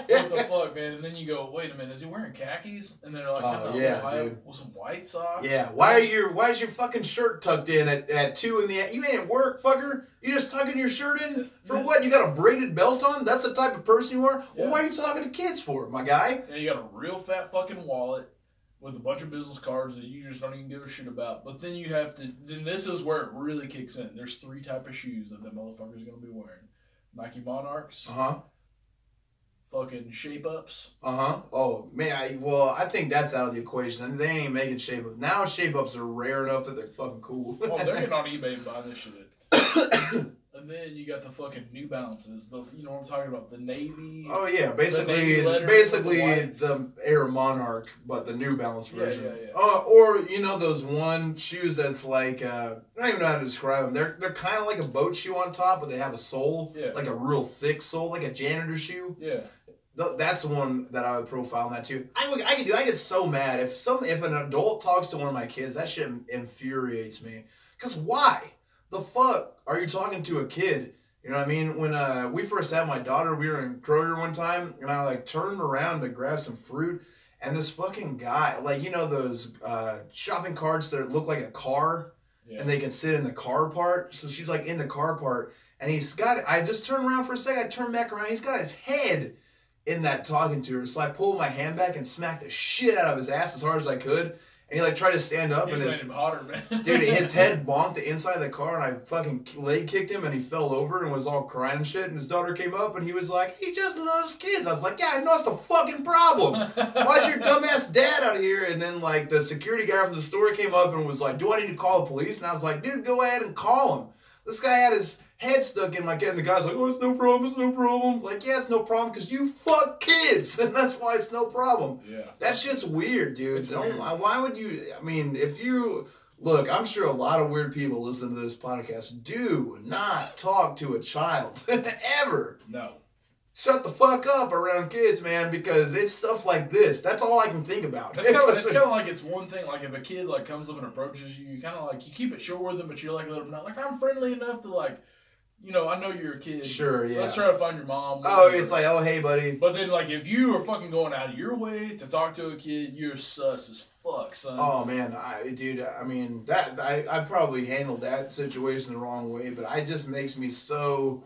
what the fuck, man? And then you go, wait a minute, is he wearing khakis? And they're like, oh yeah, dude, with some white socks. Yeah, why is your fucking shirt tucked in at 2 in the you ain't at work, fucker? You just tucking your shirt in for what? You got a braided belt on? That's the type of person you are? Yeah. Well, why are you talking to kids for, my guy? And you got a real fat fucking wallet with a bunch of business cards that you just don't even give a shit about. But then you have to, then this is where it really kicks in. There's 3 types of shoes that motherfucker's going to be wearing. Nike Monarchs. Uh-huh. Fucking shape-ups. Uh-huh. Oh, man, I think that's out of the equation. They ain't making shape-ups. Now shape-ups are rare enough that they're fucking cool. Oh, they're getting on eBay and buying this shit. And then you got the fucking New Balances. You know what I'm talking about? The navy. Oh yeah, basically the Air Monarch, but the New Balance version. Yeah. Or you know those one shoes that's like I don't even know how to describe them. They're kind of like a boat shoe on top, but they have a sole, like a real thick sole, like a janitor shoe. Yeah. That's the one that I would profile in that too. I get so mad if an adult talks to one of my kids. That shit infuriates me. Cause why? The fuck are you talking to a kid? You know what I mean? When we first had my daughter, we were in Kroger one time, and I like turned around to grab some fruit, and this fucking guy, like you know those shopping carts that look like a car, and they can sit in the car part. So she's like in the car part, and I just turned around for a second. I turned back around. He's got his head in that talking to her. So I pulled my hand back and smacked the shit out of his ass as hard as I could. And he like tried to stand up, and made him hotter, man. Dude, his head bonked the inside of the car, and I fucking leg kicked him, and he fell over and was all crying and shit. And his daughter came up, and he was like, "He just loves kids." I was like, "Yeah, I know that's the fucking problem. Why's your dumbass dad out here?" And then like the security guy from the store came up and was like, "Do I need to call the police?" And I was like, "Dude, go ahead and call him." This guy had his head stuck in my kid, and the guy's like, "Oh, it's no problem, it's no problem." Like, yeah, it's no problem because you fuck kids, and that's why it's no problem. Yeah. That shit's weird, dude. Why would you? I mean, if you look, I'm sure a lot of weird people listen to this podcast. Do not talk to a child ever. No. Shut the fuck up around kids, man, because it's stuff like this. That's all I can think about. It's kind of like it's one thing. Like if a kid like comes up and approaches you, you kind of like you keep it short with them, but you're like let them know. Like I'm friendly enough to like. You know, I know you're a kid. Sure, yeah. Let's try to find your mom. Oh, it's like, oh, hey, buddy. But then, like, if you are fucking going out of your way to talk to a kid, you're sus as fuck, son. Oh, man. I mean, I probably handled that situation the wrong way, but it just makes me so,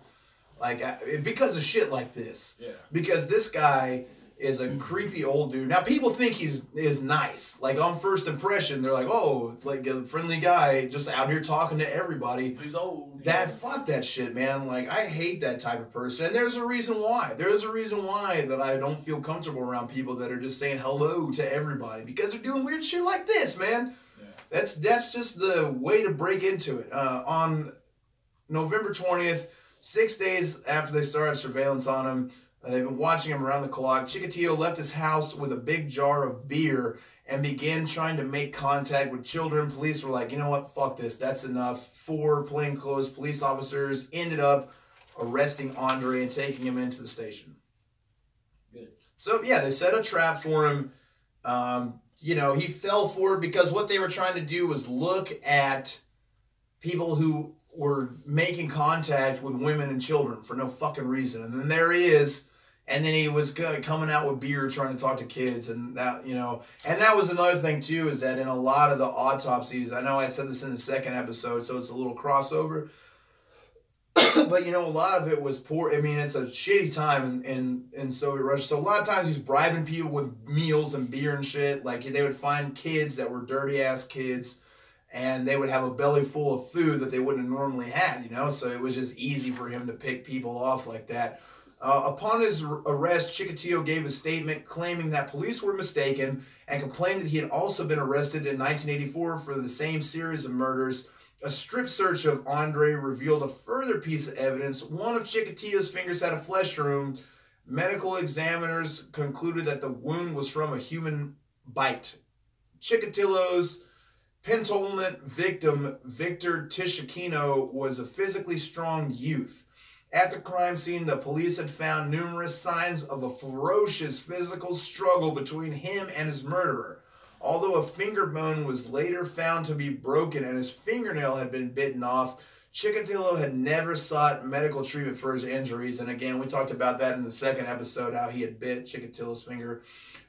like, because of shit like this. Yeah. Because this guy is a creepy old dude. Now, people think he's nice. Like, on first impression, they're like, oh, like a friendly guy just out here talking to everybody. He's old. Fuck that shit, man. Like, I hate that type of person. And there's a reason why. There's a reason why that I don't feel comfortable around people that are just saying hello to everybody. Because they're doing weird shit like this, man. Yeah. That's just the way to break into it. On November 20th, 6 days after they started surveillance on him, they've been watching him around the clock. Chikatilo left his house with a big jar of beer and began trying to make contact with children. Police were like, you know what, fuck this, that's enough. 4 plainclothes police officers ended up arresting Andrei and taking him into the station. Good. So, yeah, they set a trap for him. You know, he fell for it because what they were trying to do was look at people who were making contact with women and children for no fucking reason. And then there he is. And then he was coming out with beer trying to talk to kids. And that, you know, and that was another thing too, is that in a lot of the autopsies, I know I said this in the second episode, so it's a little crossover. But, you know, a lot of it was poor. I mean, it's a shitty time in Soviet Russia. So a lot of times he's bribing people with meals and beer and shit. Like they would find kids that were dirty ass kids. And they would have a belly full of food that they wouldn't have normally had, you know? So it was just easy for him to pick people off like that. Upon his arrest, Chikatilo gave a statement claiming that police were mistaken and complained that he had also been arrested in 1984 for the same series of murders. A strip search of Andrei revealed a further piece of evidence. One of Chikatilo's fingers had a flesh wound. Medical examiners concluded that the wound was from a human bite. Chikatilo's penultimate victim, Victor Tishikino, was a physically strong youth. At the crime scene, the police had found numerous signs of a ferocious physical struggle between him and his murderer. Although a finger bone was later found to be broken and his fingernail had been bitten off, Chikatilo had never sought medical treatment for his injuries, and again, we talked about that in the second episode, how he had bit Chikatilo's finger.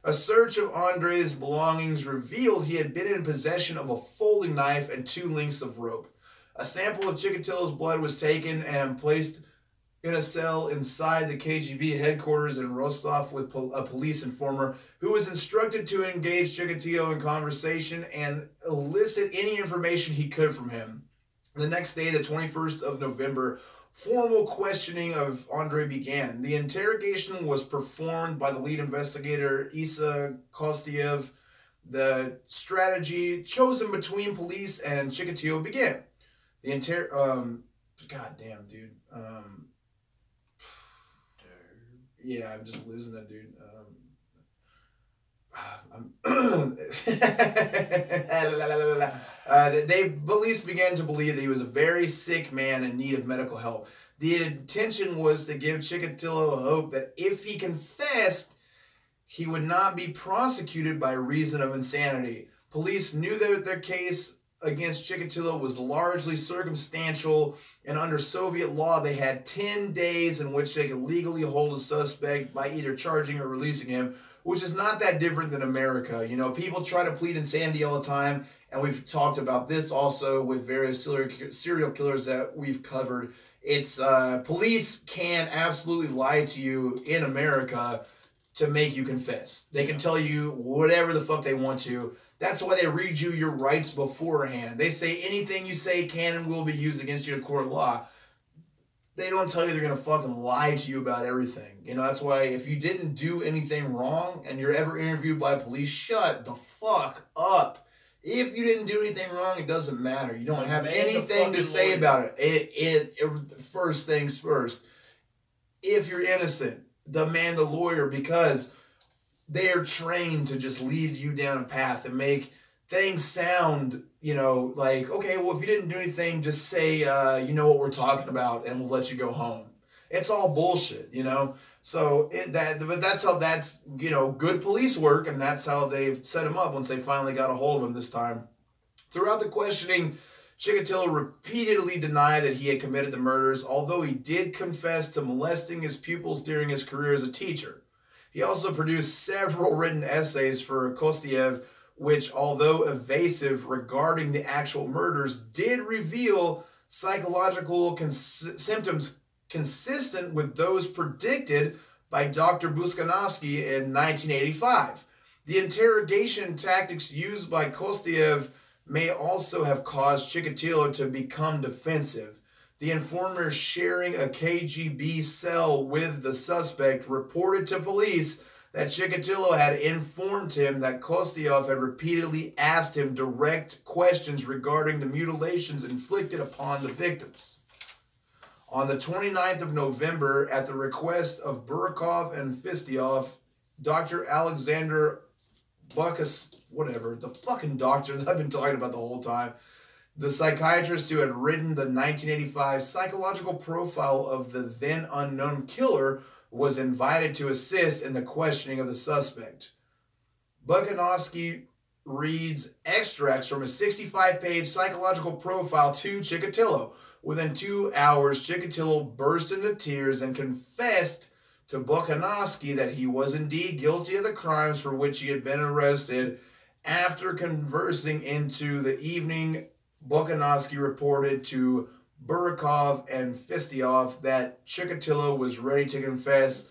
A search of Andrei's belongings revealed he had been in possession of a folding knife and 2 lengths of rope. A sample of Chikatilo's blood was taken and placed in a cell inside the KGB headquarters in Rostov with a police informer who was instructed to engage Chikatilo in conversation and elicit any information he could from him. The next day, the 21st of November, formal questioning of Andrei began. The interrogation was performed by the lead investigator, Isa Kostyev. The strategy chosen between police and Chikatilo began. God damn, dude. Yeah, I'm just losing it, dude. Police began to believe that he was a very sick man in need of medical help. The intention was to give Chikatilo hope that if he confessed, he would not be prosecuted by reason of insanity. Police knew that their case against Chikatilo was largely circumstantial, and under Soviet law, they had 10 days in which they could legally hold a suspect by either charging or releasing him, which is not that different than America. You know, people try to plead insanity all the time, and we've talked about this also with various serial killers that we've covered. It's police can absolutely lie to you in America to make you confess. They can tell you whatever the fuck they want to. That's why they read you your rights beforehand. They say anything you say can and will be used against you in court of law. They don't tell you they're going to fucking lie to you about everything. You know, that's why if you didn't do anything wrong and you're ever interviewed by police, shut the fuck up. If you didn't do anything wrong, it doesn't matter. You don't have anything to say about it. First things first. If you're innocent, demand a lawyer, because they are trained to just lead you down a path and make things sound, you know, like, okay, well, if you didn't do anything, just say, you know what we're talking about, and we'll let you go home. It's all bullshit, you know? So but that's how that's, you know, good police work, and that's how they've set him up once they finally got a hold of him this time. Throughout the questioning, Chikatilo repeatedly denied that he had committed the murders, although he did confess to molesting his pupils during his career as a teacher. He also produced several written essays for Kostyev, which, although evasive regarding the actual murders, did reveal psychological symptoms consistent with those predicted by Dr. Buskanovsky in 1985. The interrogation tactics used by Kostyev may also have caused Chikatilo to become defensive. The informer sharing a KGB cell with the suspect reported to police that Chikatilo had informed him that Kostyev had repeatedly asked him direct questions regarding the mutilations inflicted upon the victims. On the 29th of November, at the request of Burakov and Fistyov, Dr. Alexander Bukas, whatever, the fucking doctor that I've been talking about the whole time, the psychiatrist who had written the 1985 psychological profile of the then unknown killer, was invited to assist in the questioning of the suspect. Bukanovsky reads extracts from a 65-page psychological profile to Chikatilo. Within 2 hours, Chikatilo burst into tears and confessed to Bukanovsky that he was indeed guilty of the crimes for which he had been arrested. After conversing into the evening, Bukanovsky reported to Burakov and Fistyov that Chikatilo was ready to confess.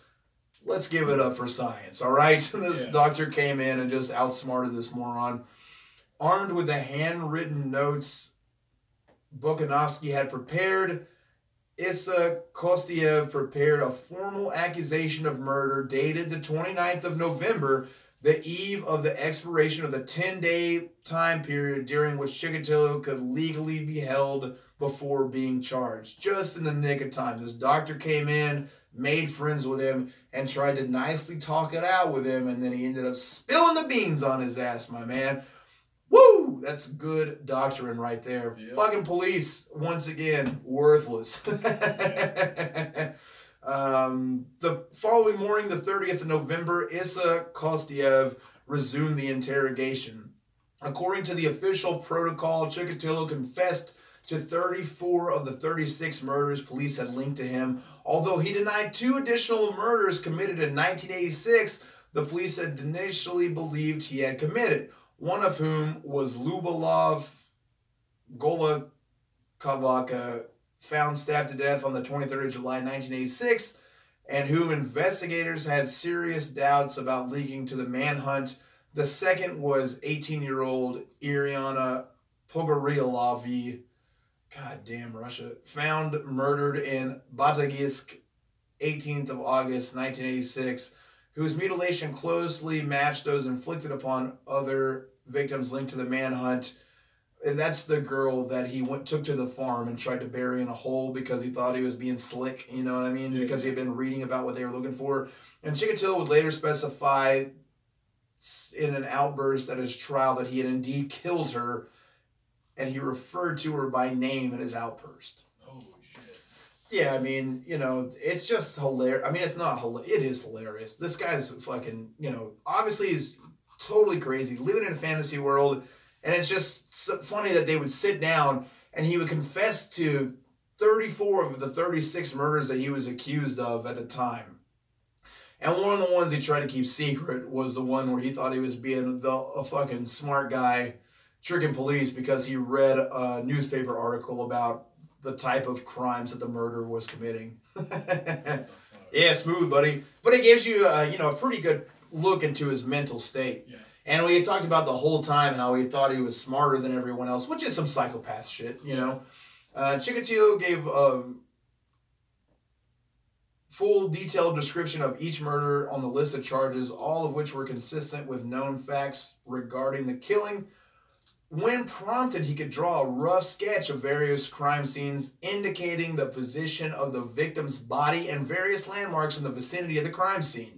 Let's give it up for science, all right? This doctor came in and just outsmarted this moron. Armed with the handwritten notes Bukanovsky had prepared, Isa Kostyev prepared a formal accusation of murder dated the 29th of November, the eve of the expiration of the 10-day time period during which Chikatilo could legally be held before being charged. Just in the nick of time. This doctor came in, made friends with him, and tried to nicely talk it out with him, and then he ended up spilling the beans on his ass, my man. Woo! That's good doctoring right there. Yep. Fucking police, once again, worthless. The following morning, the 30th of November, Isa Kostyev resumed the interrogation. According to the official protocol, Chikatilo confessed to 34 of the 36 murders police had linked to him. Although he denied 2 additional murders committed in 1986, the police had initially believed he had committed, one of whom was Lyubomir Golokhovka, found stabbed to death on the 23rd of July 1986, and whom investigators had serious doubts about linking to the manhunt. The second was 18-year-old Iriana Pogorelova, goddamn Russia, found murdered in Batagisk, 18th of August 1986, whose mutilation closely matched those inflicted upon other victims linked to the manhunt. And that's the girl that he took to the farm and tried to bury in a hole because he thought he was being slick, you know what I mean? Yeah. Because he had been reading about what they were looking for. And Chikatilo would later specify in an outburst at his trial that he had indeed killed her, and he referred to her by name in his outburst. Holy shit. Yeah, I mean, you know, it's just hilarious. I mean, it's not hilarious. It is hilarious. This guy's fucking, you know, obviously he's totally crazy, living in a fantasy world. And it's just so funny that they would sit down and he would confess to 34 of the 36 murders that he was accused of at the time. And one of the ones he tried to keep secret was the one where he thought he was being a fucking smart guy tricking police because he read a newspaper article about the type of crimes that the murderer was committing. Yeah, smooth, buddy. But it gives you, you know, a pretty good look into his mental state. Yeah. And we had talked about the whole time how he thought he was smarter than everyone else, which is some psychopath shit, you know. Chikatilo gave a full detailed description of each murder on the list of charges, all of which were consistent with known facts regarding the killing. When prompted, he could draw a rough sketch of various crime scenes, indicating the position of the victim's body and various landmarks in the vicinity of the crime scene.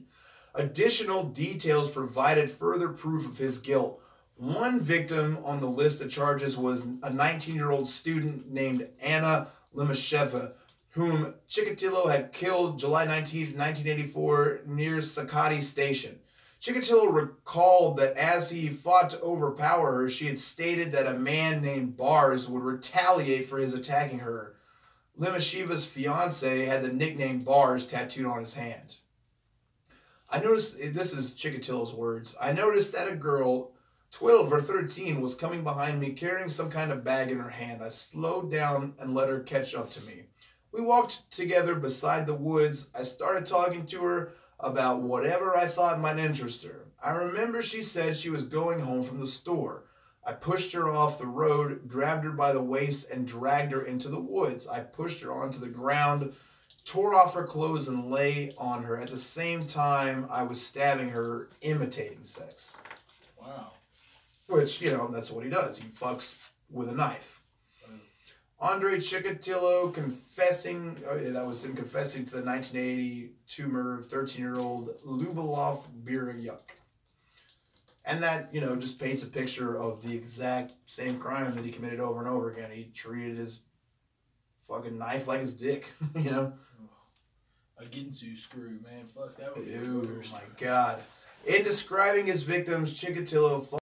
Additional details provided further proof of his guilt. One victim on the list of charges was a 19-year-old student named Anna Limasheva, whom Chikatilo had killed July 19th, 1984, near Sakati Station. Chikatilo recalled that as he fought to overpower her, she had stated that a man named Bars would retaliate for his attacking her. Limasheva's fiancé had the nickname Bars tattooed on his hand. I noticed, this is Chikatilo's words, I noticed that a girl, 12 or 13, was coming behind me carrying some kind of bag in her hand. I slowed down and let her catch up to me. We walked together beside the woods. I started talking to her about whatever I thought might interest her. I remember she said she was going home from the store. I pushed her off the road, grabbed her by the waist, and dragged her into the woods. I pushed her onto the ground, tore off her clothes, and lay on her. At the same time, I was stabbing her, imitating sex. Wow. Which, you know, that's what he does. He fucks with a knife. Andrei Chikatilo confessing, that was him confessing to the 1982 murder of 13-year-old Lyubomir Biryuk. And that, you know, just paints a picture of the exact same crime that he committed over and over again. He treated his fucking knife like his dick, you know? A Ginsu screw, man. Fuck, that would be my God. In describing his victims, Chikatilo